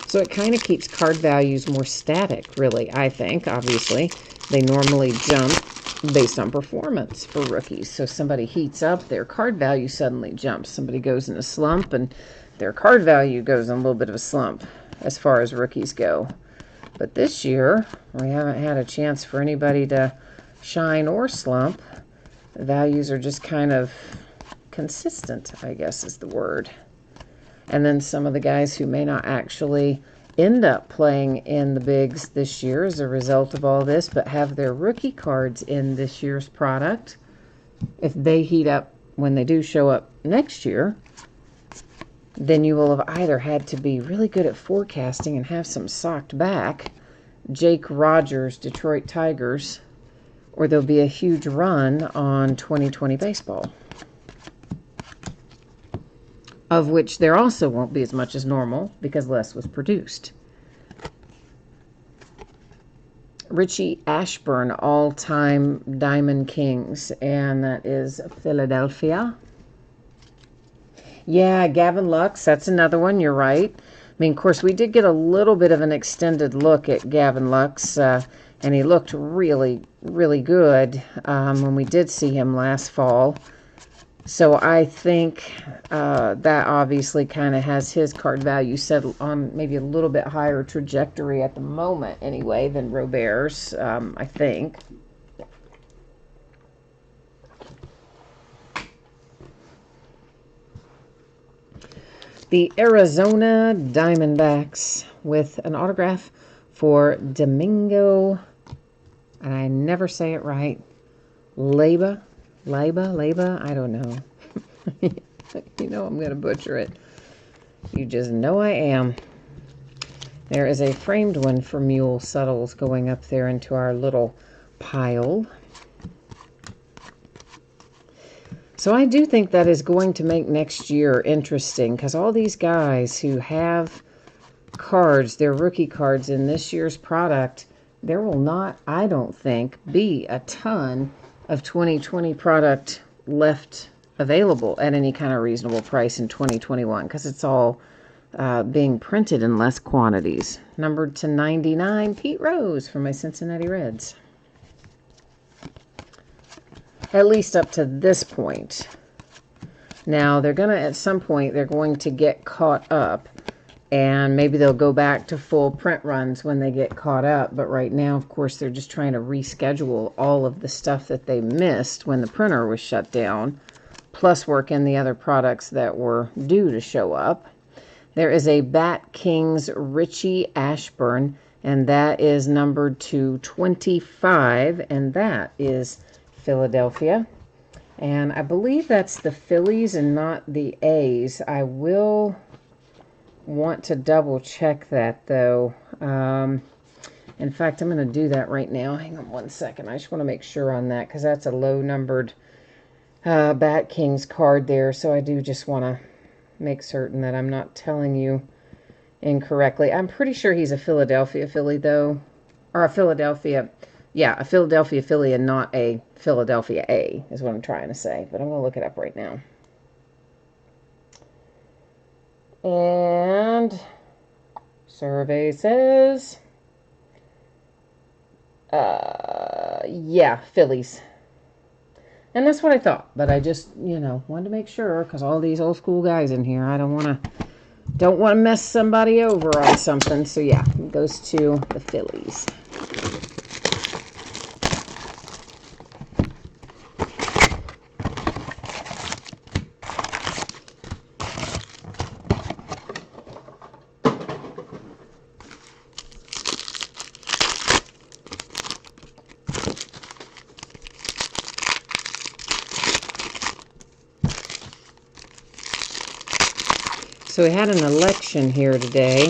Speaker 1: So it kind of keeps card values more static, really, I think. Obviously, they normally jump based on performance for rookies. So somebody heats up, their card value suddenly jumps. Somebody goes in a slump, and their card value goes in a little bit of a slump as far as rookies go. But this year, we haven't had a chance for anybody to shine or slump. The values are just kind of consistent, I guess is the word. And then some of the guys who may not actually end up playing in the bigs this year as a result of all this, but have their rookie cards in this year's product, if they heat up when they do show up next year, then you will have either had to be really good at forecasting and have some socked back. Jake Rogers, Detroit Tigers, or there'll be a huge run on 2020 baseball, of which there also won't be as much as normal because less was produced. Richie Ashburn, all-time Diamond Kings, and that is Philadelphia. Yeah, Gavin Lux, that's another one, you're right. I mean, of course, we did get a little bit of an extended look at Gavin Lux, and he looked really, really good when we did see him last fall. So I think that obviously kind of has his card value set on maybe a little bit higher trajectory at the moment anyway than Robert's, I think. The Arizona Diamondbacks with an autograph for Domingo, and I never say it right, Leyba, I don't know. You know I'm going to butcher it. You just know I am. There is a framed one for Mule Suttles going up there into our little pile. So I do think that is going to make next year interesting, because all these guys who have cards, their rookie cards in this year's product, there will not, I don't think, be a ton of 2020 product left available at any kind of reasonable price in 2021, because it's all being printed in less quantities. Numbered to 99, Pete Rose for my Cincinnati Reds. At least up to this point. Now, they're going to, at some point, they're going to get caught up. And maybe they'll go back to full print runs when they get caught up. But right now, of course, they're just trying to reschedule all of the stuff that they missed when the printer was shut down. Plus work in the other products that were due to show up. There is a Bat Kings Richie Ashburn. And that is numbered to 25. And that is Philadelphia, and I believe that's the Phillies and not the A's. I will want to double check that though. In fact, I'm going to do that right now. Hang on one second. I just want to make sure on that, because that's a low numbered Bat Kings card there. So I do just want to make certain that I'm not telling you incorrectly. I'm pretty sure he's a Philadelphia Philly though, or a Philadelphia. Yeah, a Philadelphia Philly and not a Philadelphia A is what I'm trying to say. But I'm going to look it up right now. And survey says, yeah, Phillies. And that's what I thought. But I just, wanted to make sure, because all these old school guys in here, I don't want to mess somebody over on something. So yeah, it goes to the Phillies. So we had an election here today.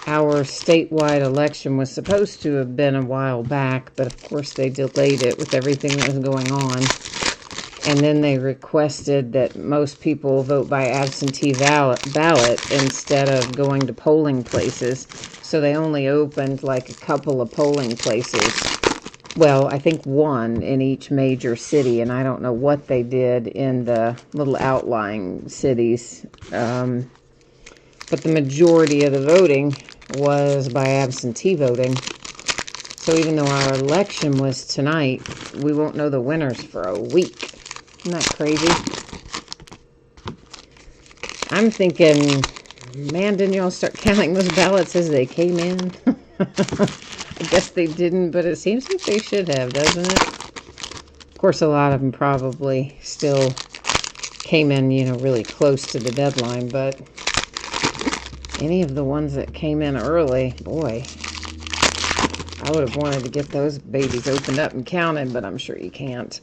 Speaker 1: Our statewide election was supposed to have been a while back, but of course they delayed it with everything that was going on. And then they requested that most people vote by absentee ballot instead of going to polling places. So they only opened like a couple of polling places. Well, I think one in each major city, and I don't know what they did in the little outlying cities. But the majority of the voting was by absentee voting. So even though our election was tonight, we won't know the winners for a week. Isn't that crazy? I'm thinking, man, didn't y'all start counting those ballots as they came in? I guess they didn't, but it seems like they should have, doesn't it? Of course, a lot of them probably still came in, really close to the deadline, but any of the ones that came in early, boy, I would have wanted to get those babies opened up and counted, but I'm sure you can't.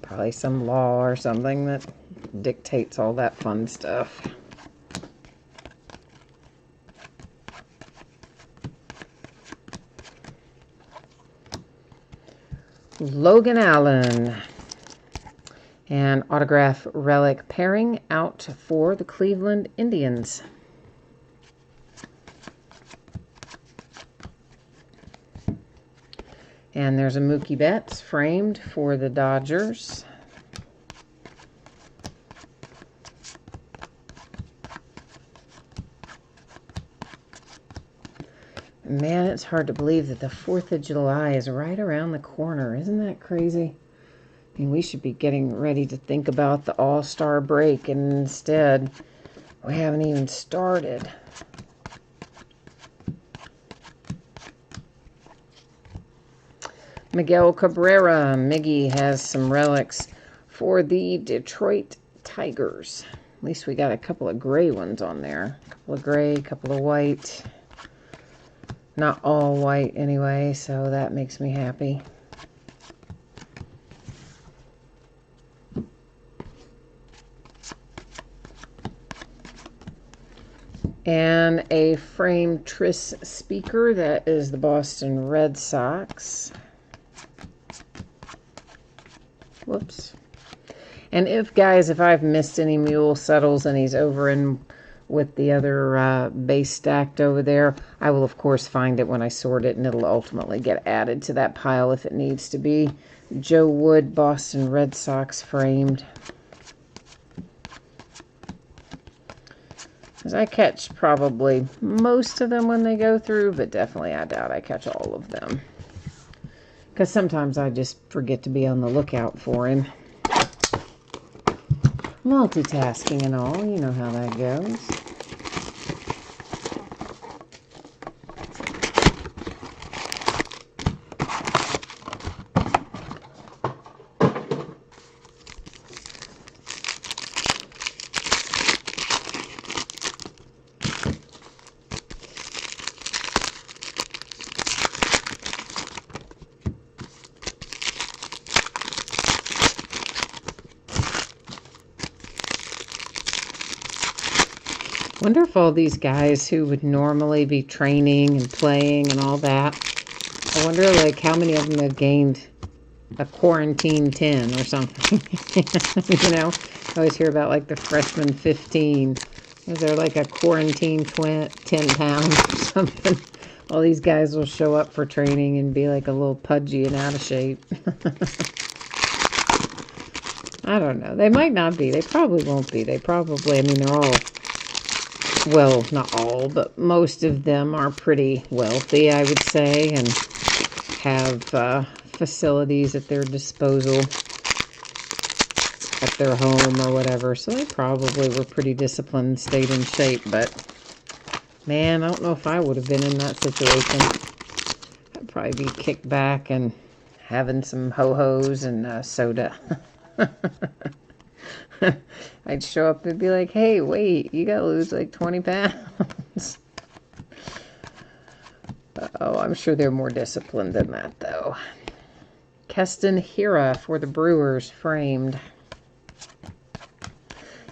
Speaker 1: Probably some law or something that dictates all that fun stuff. Logan Allen. And autograph relic pairing out for the Cleveland Indians. And there's a Mookie Betts framed for the Dodgers. Man, it's hard to believe that the 4th of July is right around the corner. Isn't that crazy? I mean, we should be getting ready to think about the All-Star break, and instead, we haven't even started. Miguel Cabrera. Miggy has some relics for the Detroit Tigers. At least we got a couple of gray ones on there. A couple of gray, a couple of white. Not all white anyway, so that makes me happy. And a framed Tris Speaker. That is the Boston Red Sox. Whoops. And if I've missed any mule settles and he's over in with the other base stacked over there, I will, of course, find it when I sort it, and it'll ultimately get added to that pile if it needs to be. Joe Wood, Boston Red Sox framed. Because I catch probably most of them when they go through, but definitely I doubt I catch all of them. Because sometimes I just forget to be on the lookout for him. Multitasking and all, you know how that goes. Wonder if all these guys who would normally be training and playing and all that, I wonder like how many of them have gained a quarantine 10 or something. You know, I always hear about like the freshman 15. Is there like a quarantine 10 pounds or something? All these guys will show up for training and be like a little pudgy and out of shape. I don't know. They might not be. They probably won't be. They probably, I mean, they're all, well, not all, but most of them are pretty wealthy, I would say, and have facilities at their disposal at their home or whatever. So they probably were pretty disciplined and stayed in shape. But, man, I don't know if I would have been in that situation. I'd probably be kicked back and having some ho-hos and soda. I'd show up and be like, hey, wait, you gotta lose like 20 pounds. Oh, I'm sure they're more disciplined than that, though. Keston Hiura for the Brewers, framed.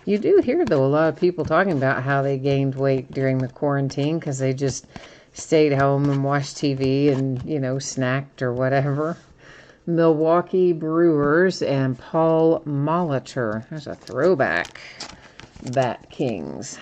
Speaker 1: You do hear, though, a lot of people talking about how they gained weight during the quarantine because they just stayed home and watched TV and, you know, snacked or whatever. Milwaukee Brewers and Paul Molitor. There's a throwback. Bat Kings.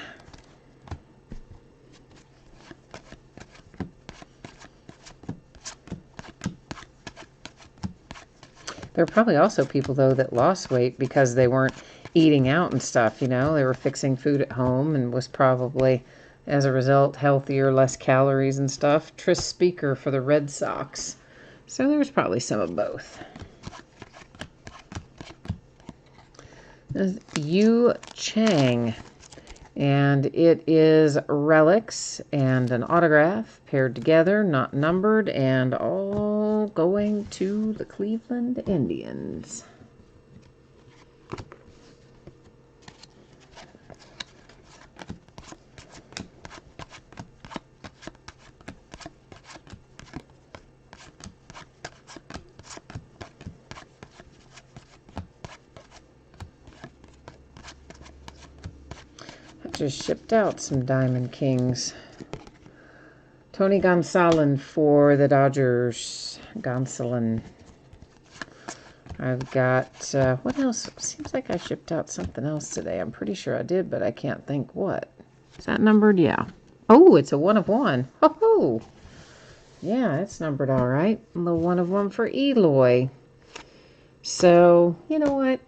Speaker 1: There are probably also people, though, that lost weight because they weren't eating out and stuff, you know. They were fixing food at home and was probably, as a result, healthier, less calories and stuff. Tris Speaker for the Red Sox. So there's probably some of both. Yu Chang. And it is relics and an autograph paired together, not numbered, and all going to the Cleveland Indians. Just shipped out some Diamond Kings. Tony Gonsolin for the Dodgers. Gonsolin. I've got, what else? Seems like I shipped out something else today. I'm pretty sure I did, but I can't think what. Is that numbered? Yeah. Oh, it's a 1 of 1. Ho-ho! Yeah, it's numbered all right. A little 1 of 1 for Eloy. So, you know what?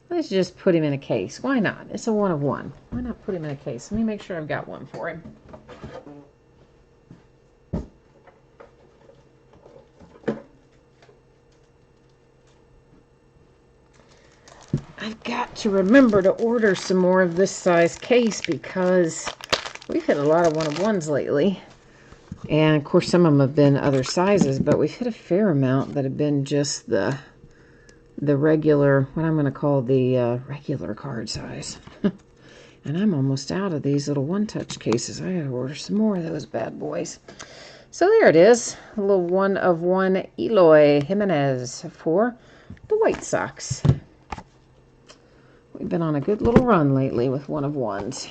Speaker 1: Let's just put him in a case. Why not? It's a 1 of 1. Why not put him in a case? Let me make sure I've got one for him. I've got to remember to order some more of this size case because we've hit a lot of 1 of 1s lately. And of course some of them have been other sizes, but we've hit a fair amount that have been just the regular, what I'm going to call the regular card size. And I'm almost out of these little one-touch cases. I gotta order some more of those bad boys. So there it is, a little 1 of 1 Eloy Jimenez for the White Sox. We've been on a good little run lately with 1 of 1s.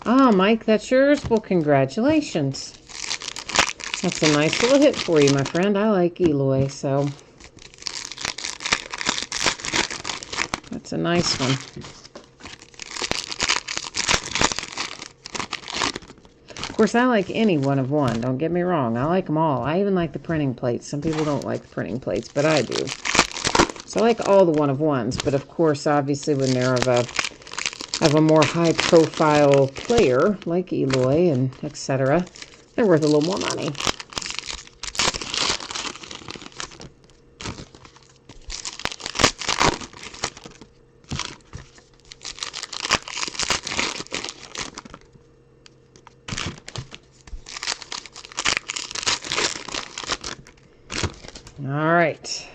Speaker 1: Oh, Mike, that's yours? Well, congratulations. That's a nice little hit for you, my friend. I like Eloy, so that's a nice one. Of course, I like any 1 of 1. Don't get me wrong. I like them all. I even like the printing plates. Some people don't like the printing plates, but I do. So I like all the 1 of 1s, but of course, obviously, when they're of a more high-profile player, like Eloy and etc., they're worth a little more money. All right.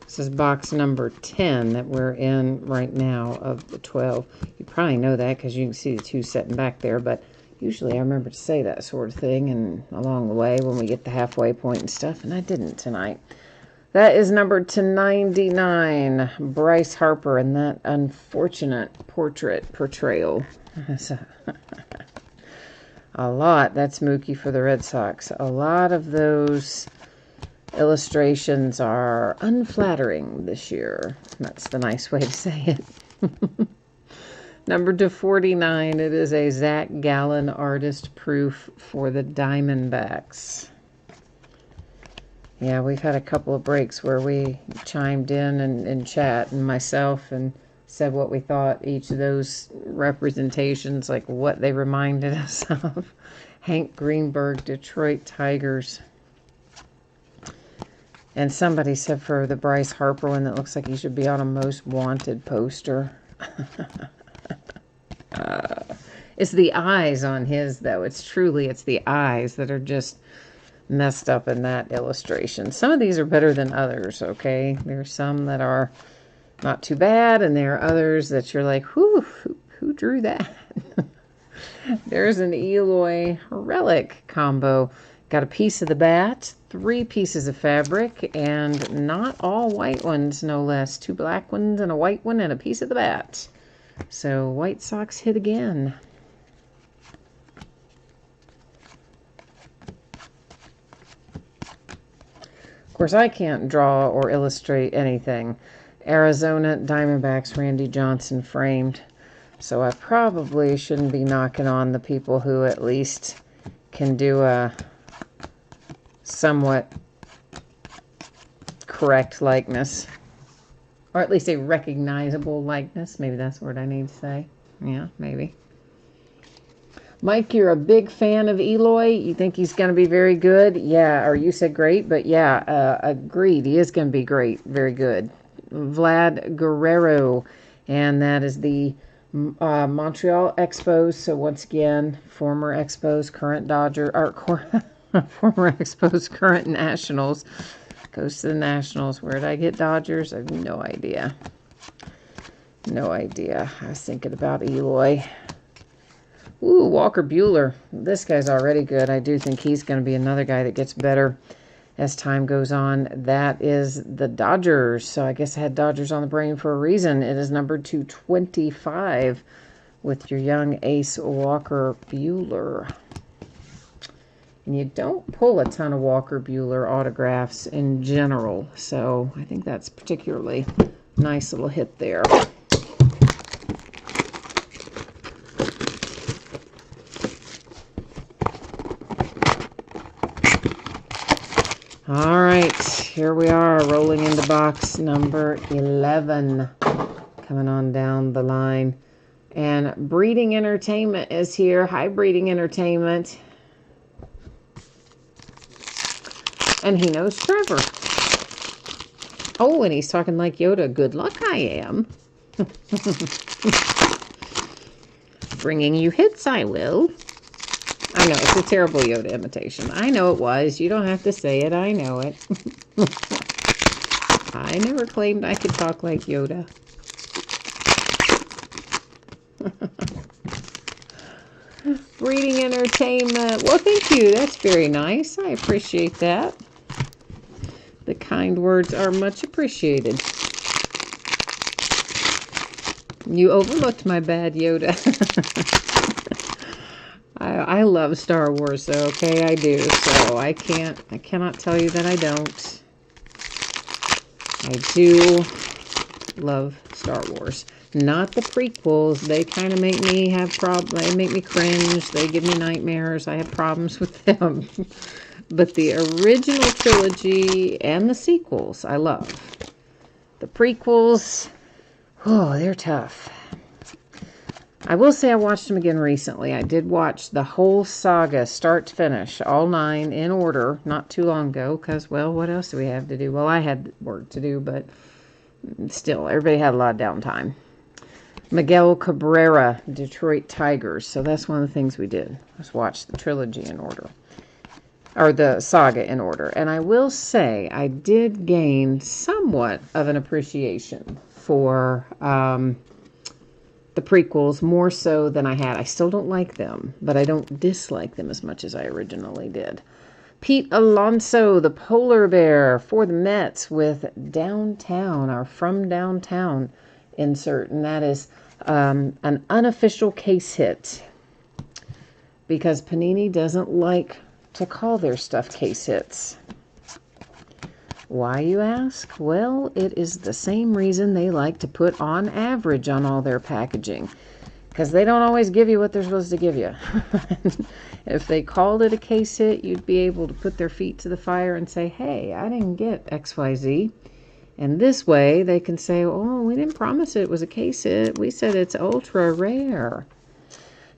Speaker 1: This is box number 10 that we're in right now of the 12. You probably know that because you can see the 2 sitting back there, but usually I remember to say that sort of thing and along the way when we get the halfway point and stuff, and I didn't tonight. That is numbered to 99, Bryce Harper, and that unfortunate portrayal. A lot, that's Mookie for the Red Sox. A lot of those illustrations are unflattering this year. That's the nice way to say it. Number 249, it is a Zach Gallen artist proof for the Diamondbacks. Yeah, we've had a couple of breaks where we chimed in chat, and myself, and said what we thought each of those representations, like what they reminded us of. Hank Greenberg, Detroit Tigers. And somebody said for the Bryce Harper one that looks like he should be on a most wanted poster. It's the eyes on his, though. It's the eyes that are just messed up in that illustration. Some of these are better than others, okay? There are some that are not too bad, and there are others that you're like, who drew that? There's an Eloy relic combo. Got a piece of the bat, 3 pieces of fabric, and not all white ones, no less. 2 black ones and a white one and a piece of the bat. So White Sox hit again. Of course, I can't draw or illustrate anything. Arizona Diamondbacks, Randy Johnson framed. So I probably shouldn't be knocking on the people who at least can do a somewhat correct likeness. Or at least a recognizable likeness. Maybe that's the word I need to say. Yeah, maybe. Mike, you're a big fan of Eloy. You think he's going to be very good? Yeah, or you said great, but yeah, agreed. He is going to be great. Very good. Vlad Guerrero. And that is the Montreal Expos. So once again, former Expos, current Dodger, or former Expos, current Nationals. Goes to the Nationals. Where did I get Dodgers? I have no idea. No idea. I was thinking about Eloy. Ooh, Walker Buehler. This guy's already good. I do think he's going to be another guy that gets better as time goes on. That is the Dodgers. So I guess I had Dodgers on the brain for a reason. It is number 225 with your young ace Walker Buehler. And you don't pull a ton of Walker Buehler autographs in general. So I think that's particularly nice little hit there. All right, here we are rolling into box number 11, coming on down the line. And Breeding Entertainment is here. Hi, Breeding Entertainment. And he knows Trevor. Oh, and he's talking like Yoda. Good luck, I am. Bringing you hits, I will. I know, it's a terrible Yoda imitation. I know it was. You don't have to say it. I know it. I never claimed I could talk like Yoda. Breeding Entertainment. Well, thank you. That's very nice. I appreciate that. The kind words are much appreciated. You overlooked my bad Yoda. I love Star Wars, so okay, I do. So I cannot tell you that I don't. I do love Star Wars. Not the prequels. They kind of make me have problems. They make me cringe. They give me nightmares. I have problems with them. But the original trilogy and the sequels, I love. The prequels, oh, they're tough. I will say I watched them again recently. I did watch the whole saga, start to finish, all 9 in order, not too long ago, because, well, what else do we have to do? Well, I had work to do, but still, everybody had a lot of downtime. Miguel Cabrera, Detroit Tigers. So that's one of the things we did, was watch the trilogy in order, or the saga in order. And I will say I did gain somewhat of an appreciation for the prequels, more so than I had. I still don't like them, but I don't dislike them as much as I originally did. Pete Alonso, the polar bear for the Mets with Downtown, our From Downtown insert. And that is an unofficial case hit, because Panini doesn't like to call their stuff case hits. Why, you ask? Well, it is the same reason they like to put on average on all their packaging, because they don't always give you what they're supposed to give you. If they called it a case hit, you'd be able to put their feet to the fire and say, hey, I didn't get XYZ. And this way, they can say, oh, we didn't promise it was a case hit. We said it's ultra rare.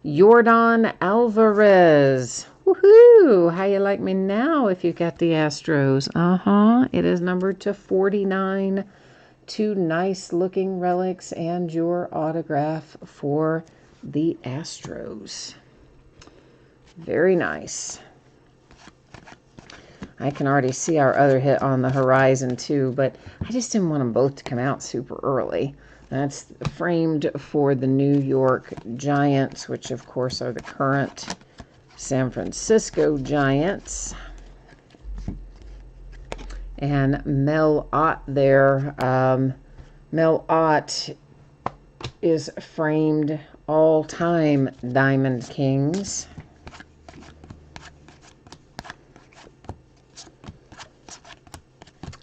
Speaker 1: Jordan Alvarez. Woohoo! How you like me now if you got the Astros? It is numbered to 49. 2 nice looking relics and your autograph for the Astros. Very nice. I can already see our other hit on the horizon too, but I just didn't want them both to come out super early. That's framed for the New York Giants, which of course are the current San Francisco Giants. And Mel Ott there. Mel Ott is framed all-time Diamond Kings.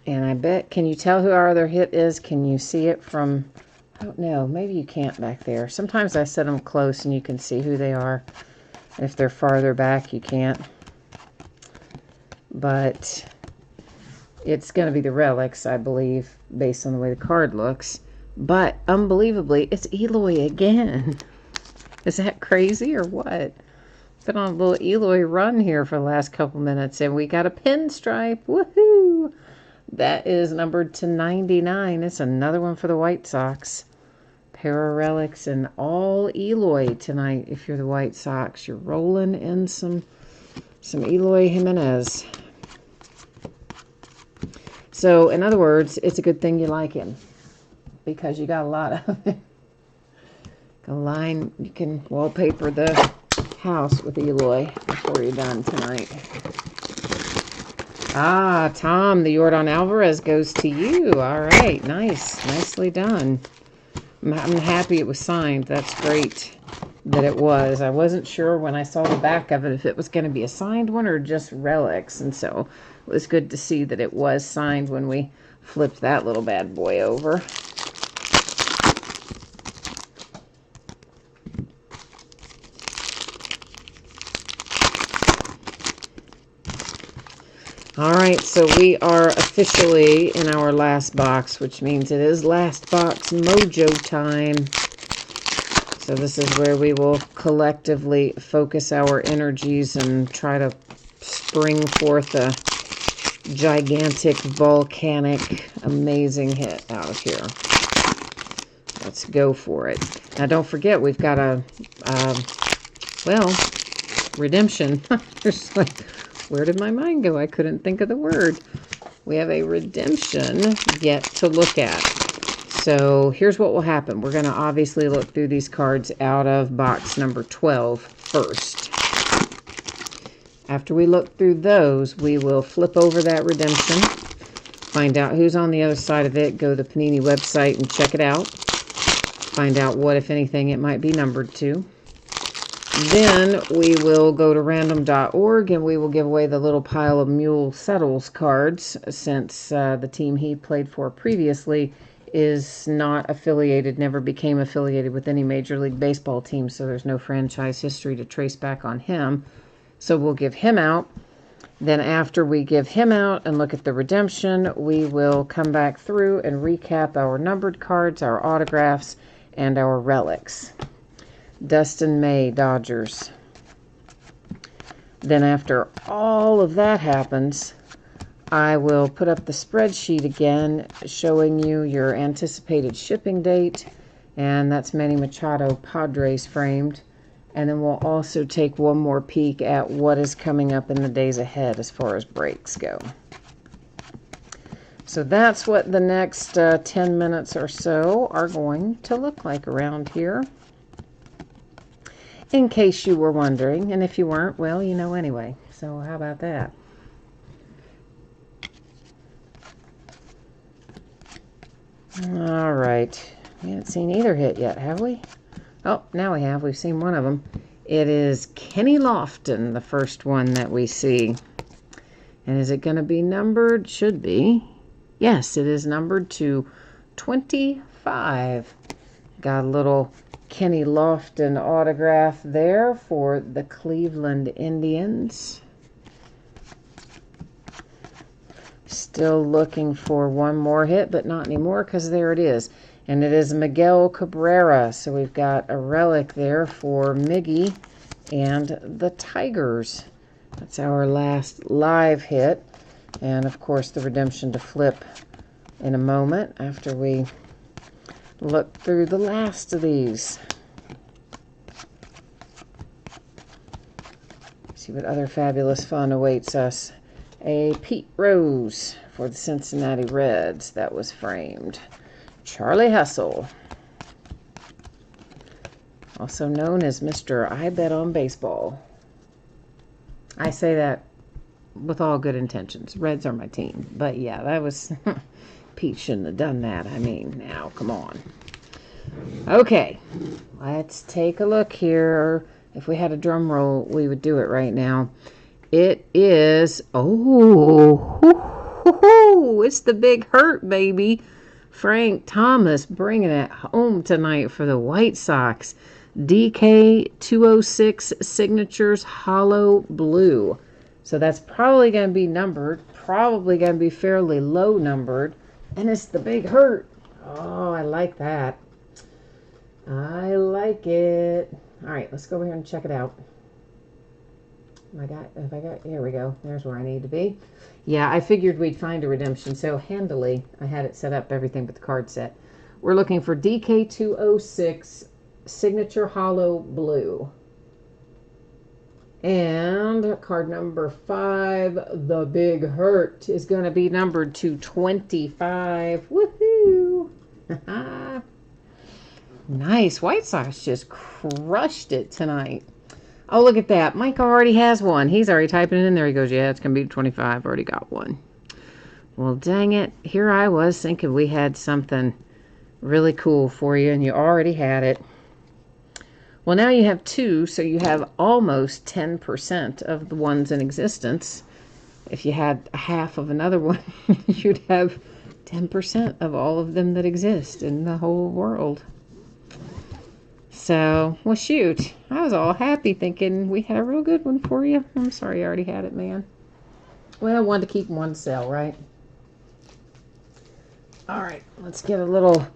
Speaker 1: And I bet, can you tell who our other hit is? Can you see it from, I don't know, maybe you can't back there. Sometimes I set them close and you can see who they are. If they're farther back, you can't. But it's going to be the relics, I believe, based on the way the card looks. But unbelievably, it's Eloy again. Is that crazy or what? Been on a little Eloy run here for the last couple minutes, and we got a pinstripe. Woohoo! That is numbered to 99. It's another one for the White Sox. Pair of relics and all Eloy tonight. If you're the White Sox, you're rolling in some Eloy Jimenez. So, in other words, it's a good thing you like him because you got a lot of it. You can wallpaper the house with Eloy before you're done tonight. Ah, Tom, the Yordan Alvarez goes to you. All right, nice. Nicely done. I'm happy it was signed. That's great that it was. I wasn't sure when I saw the back of it if it was going to be a signed one or just relics. And so it was good to see that it was signed when we flipped that little bad boy over. All right, so we are officially in our last box, which means it is last box mojo time. So this is where we will collectively focus our energies and try to spring forth a gigantic, volcanic, amazing hit out of here. Let's go for it. Now, don't forget, we've got a, well, redemption. There's like, where did my mind go? I couldn't think of the word. We have a redemption yet to look at. So here's what will happen. We're going to obviously look through these cards out of box number 12 first. After we look through those, we will flip over that redemption, find out who's on the other side of it, go to the Panini website and check it out, find out what, if anything, it might be numbered to. Then we will go to random.org and we will give away the little pile of Mule Settles cards, since the team he played for previously is not affiliated, never became affiliated with any Major League Baseball team, so there's no franchise history to trace back on him. So we'll give him out. Then after we give him out and look at the redemption, we will come back through and recap our numbered cards, our autographs, and our relics. Dustin May, Dodgers. Then after all of that happens, I will put up the spreadsheet again showing you your anticipated shipping date, and that's Manny Machado Padres framed. And then we'll also take one more peek at what is coming up in the days ahead as far as breaks go. So that's what the next 10 minutes or so are going to look like around here. In case you were wondering, and if you weren't, well, you know anyway. So how about that? All right. We haven't seen either hit yet, have we? Oh, now we have. We've seen one of them. It is Kenny Lofton, the first one that we see. And is it going to be numbered? Should be. Yes, it is numbered to 25. Got a little Kenny Lofton autograph there for the Cleveland Indians. Still looking for one more hit, but not anymore because there it is. And it is Miguel Cabrera. So we've got a relic there for Miggy and the Tigers. That's our last live hit. And of course the redemption to flip in a moment after we look through the last of these. See what other fabulous fun awaits us. A Pete Rose for the Cincinnati Reds that was framed. Charlie Hustle, also known as Mr. I Bet on Baseball. I say that with all good intentions. Reds are my team. But yeah, that was... Pete shouldn't have done that. I mean, now, come on. Okay, let's take a look here. If we had a drum roll, we would do it right now. It is... Oh, it's the Big Hurt, baby. Frank Thomas bringing it home tonight for the White Sox. DK 206 Signatures Hollow Blue. So that's probably going to be numbered. Probably going to be fairly low numbered. And it's the Big Hurt. Oh, I like that. I like it. All right, let's go over here and check it out. Here we go. There's where I need to be. Yeah, I figured we'd find a redemption, so handily I had it set up, everything but the card set. We're looking for DK206 Signature Hollow Blue. And card number 5, the Big Hurt, is going to be numbered to 25. Woohoo! Nice. White Sox just crushed it tonight. Oh, look at that. Mike already has one. He's already typing it in there. He goes, yeah, it's going to be 25. Already got one. Well, dang it. Here I was thinking we had something really cool for you, and you already had it. Well, now you have 2, so you have almost 10% of the ones in existence. If you had half of another one, you'd have 10% of all of them that exist in the whole world. So, well, shoot. I was all happy thinking we had a real good one for you. I'm sorry you already had it, man. Well, I wanted to keep one cell, right? All right, let's get a little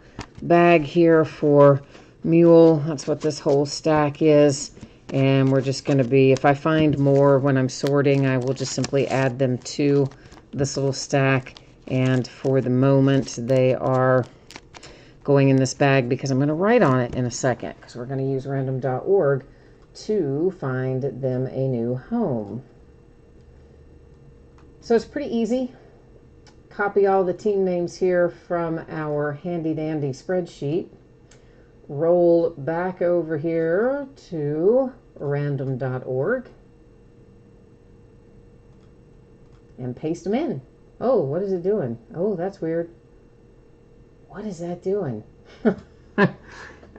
Speaker 1: bag here for Mule. That's what this whole stack is. And we're just going to be, if I find more when I'm sorting, I will just simply add them to this little stack. And for the moment, they are going in this bag because I'm going to write on it in a second, because we're going to use random.org to find them a new home. So it's pretty easy. Copy all the team names here from our handy dandy spreadsheet. Roll back over here to random.org and paste them in. Oh, what is it doing? Oh, that's weird. What is that doing?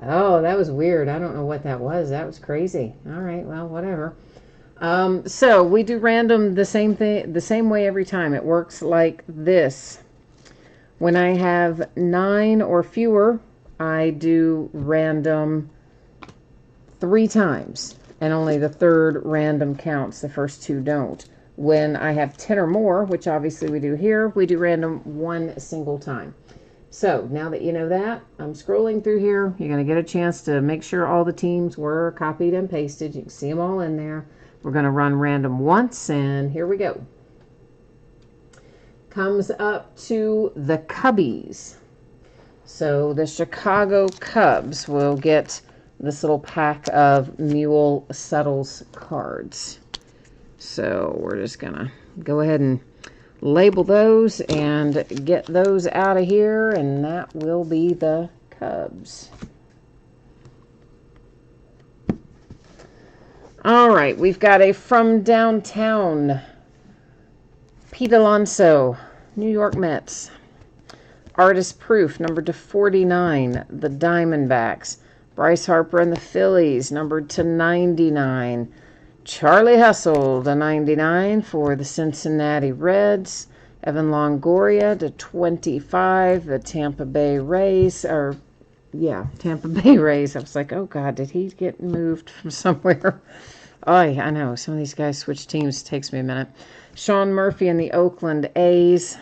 Speaker 1: Oh, that was weird. I don't know what that was. That was crazy. All right, well, whatever. So we do random the same thing, the same way every time. It works like this. When I have 9 or fewer, I do random 3 times, and only the third random counts. The first 2 don't. When I have 10 or more, which obviously we do here, we do random 1 single time. So now that you know that, I'm scrolling through here. You're going to get a chance to make sure all the teams were copied and pasted. You can see them all in there. We're going to run random once, and here we go. Comes up to the Cubbies. So the Chicago Cubs will get this little pack of Mule Settles cards. So we're just going to go ahead and label those and get those out of here, and that will be the Cubs. All right, we've got a From Downtown, Pete Alonso, New York Mets. Artist Proof, numbered to 49, the Diamondbacks. Bryce Harper and the Phillies, numbered to 99. Charlie Hustle to 99 for the Cincinnati Reds. Evan Longoria to 25, the Tampa Bay Rays. Tampa Bay Rays. I was like, oh God, did he get moved from somewhere? Oh, yeah, I know. Some of these guys switch teams. It takes me a minute. Sean Murphy and the Oakland A's.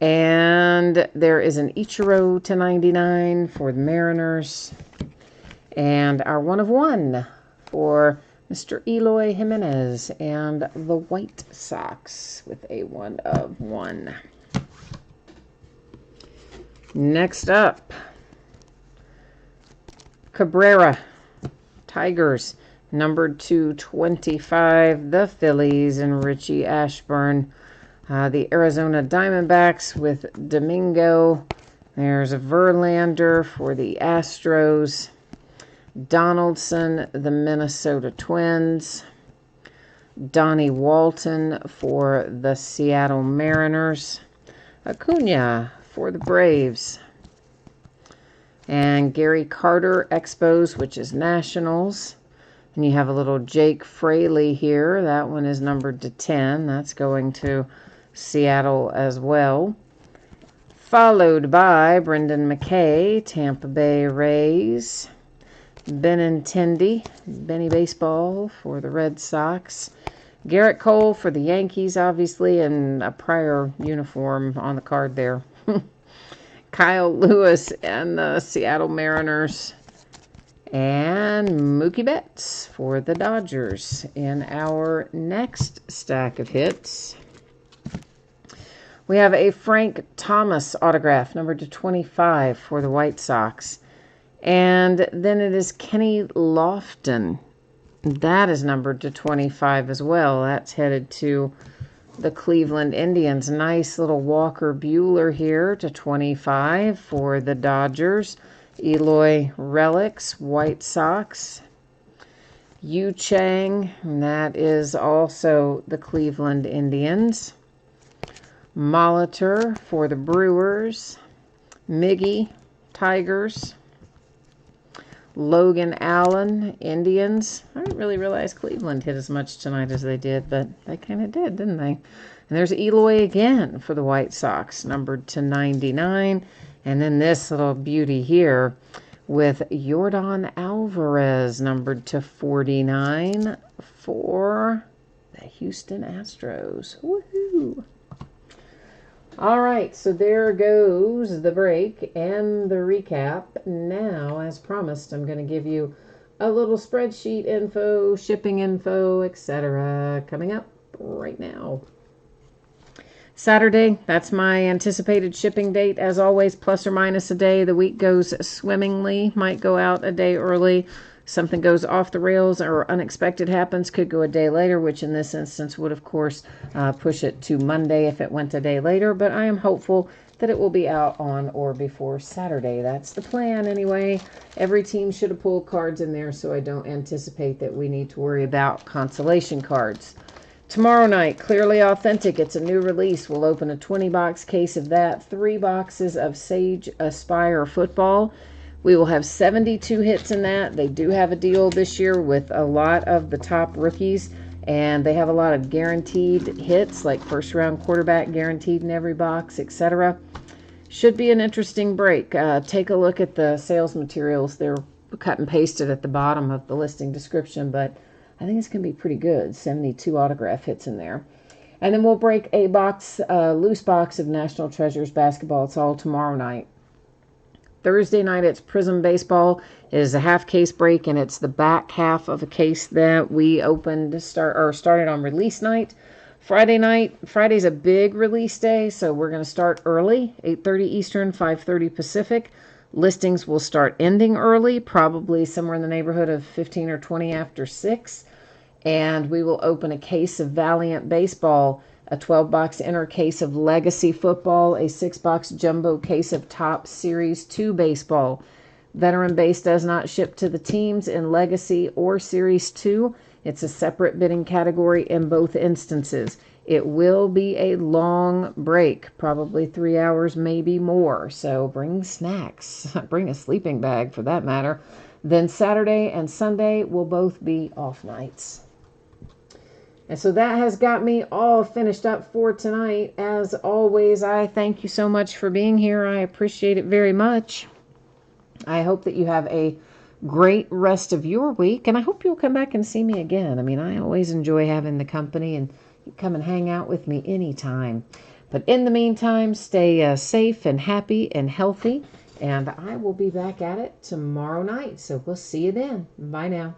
Speaker 1: And there is an Ichiro to 99 for the Mariners. And our 1 of 1 for Mr. Eloy Jimenez and the White Sox with a 1 of 1. Next up, Cabrera, Tigers, numbered to 25, the Phillies and Richie Ashburn. The Arizona Diamondbacks with Domingo. There's a Verlander for the Astros. Donaldson, the Minnesota Twins. Donnie Walton for the Seattle Mariners. Acuna for the Braves. And Gary Carter, Expos, which is Nationals. And you have a little Jake Fraley here. That one is numbered to 10. That's going to Seattle as well. Followed by Brendan McKay, Tampa Bay Rays. Benintendi, Benny Baseball for the Red Sox. Garrett Cole for the Yankees, obviously, and a prior uniform on the card there. Kyle Lewis and the Seattle Mariners. And Mookie Betts for the Dodgers. In our next stack of hits, we have a Frank Thomas autograph, numbered to 25 for the White Sox. And then it is Kenny Lofton That is numbered to 25 as well. That's headed to the Cleveland Indians. Nice little Walker Buehler here to 25 for the Dodgers. Eloy Relics, White Sox. Yu Chang, and that is also the Cleveland Indians. Molitor for the Brewers. Miggy, Tigers. Logan Allen, Indians. I didn't really realize Cleveland hit as much tonight as they did, but they kind of did, didn't they? And there's Eloy again for the White Sox, numbered to 99. And then this little beauty here with Yordan Alvarez, numbered to 49 for the Houston Astros. Woohoo! All right, so there goes the break and the recap. Now, as promised, I'm going to give you a little spreadsheet info, shipping info, etc. coming up right now. Saturday, that's my anticipated shipping date. As always, plus or minus a day. The week goes swimmingly, might go out a day early. Something goes off the rails or unexpected happens, could go a day later, which in this instance would, of course, push it to Monday if it went a day later. But I am hopeful that it will be out on or before Saturday. That's the plan anyway. Every team should have pulled cards in there, so I don't anticipate that we need to worry about consolation cards. Tomorrow night, Clearly Authentic. It's a new release. We'll open a 20-box case of that. 3 boxes of Sage Aspire Football. We will have 72 hits in that. They do have a deal this year with a lot of the top rookies, and they have a lot of guaranteed hits, like first-round quarterback guaranteed in every box, etc. Should be an interesting break. Take a look at the sales materials. They're cut and pasted at the bottom of the listing description, but I think it's going to be pretty good. 72 autograph hits in there. And then we'll break a box, loose box of National Treasures basketball. It's all tomorrow night. Thursday night, it's Prism Baseball. It is a half case break, and it's the back half of a case that we started on release night. Friday night, Friday's a big release day, so we're going to start early, 8:30 Eastern, 5:30 Pacific. Listings will start ending early, probably somewhere in the neighborhood of 15 or 20 after 6. And we will open a case of Valiant Baseball, a 12-box inner case of Legacy Football, a 6-box jumbo case of Top Series 2 Baseball. Veteran Base does not ship to the teams in Legacy or Series 2. It's a separate bidding category in both instances. It will be a long break, probably 3 hours, maybe more. So bring snacks, bring a sleeping bag for that matter. Then Saturday and Sunday will both be off nights. And so that has got me all finished up for tonight. As always, I thank you so much for being here. I appreciate it very much. I hope that you have a great rest of your week, and I hope you'll come back and see me again. I mean, I always enjoy having the company, and you come and hang out with me anytime. But in the meantime, stay safe and happy and healthy, and I will be back at it tomorrow night. So we'll see you then. Bye now.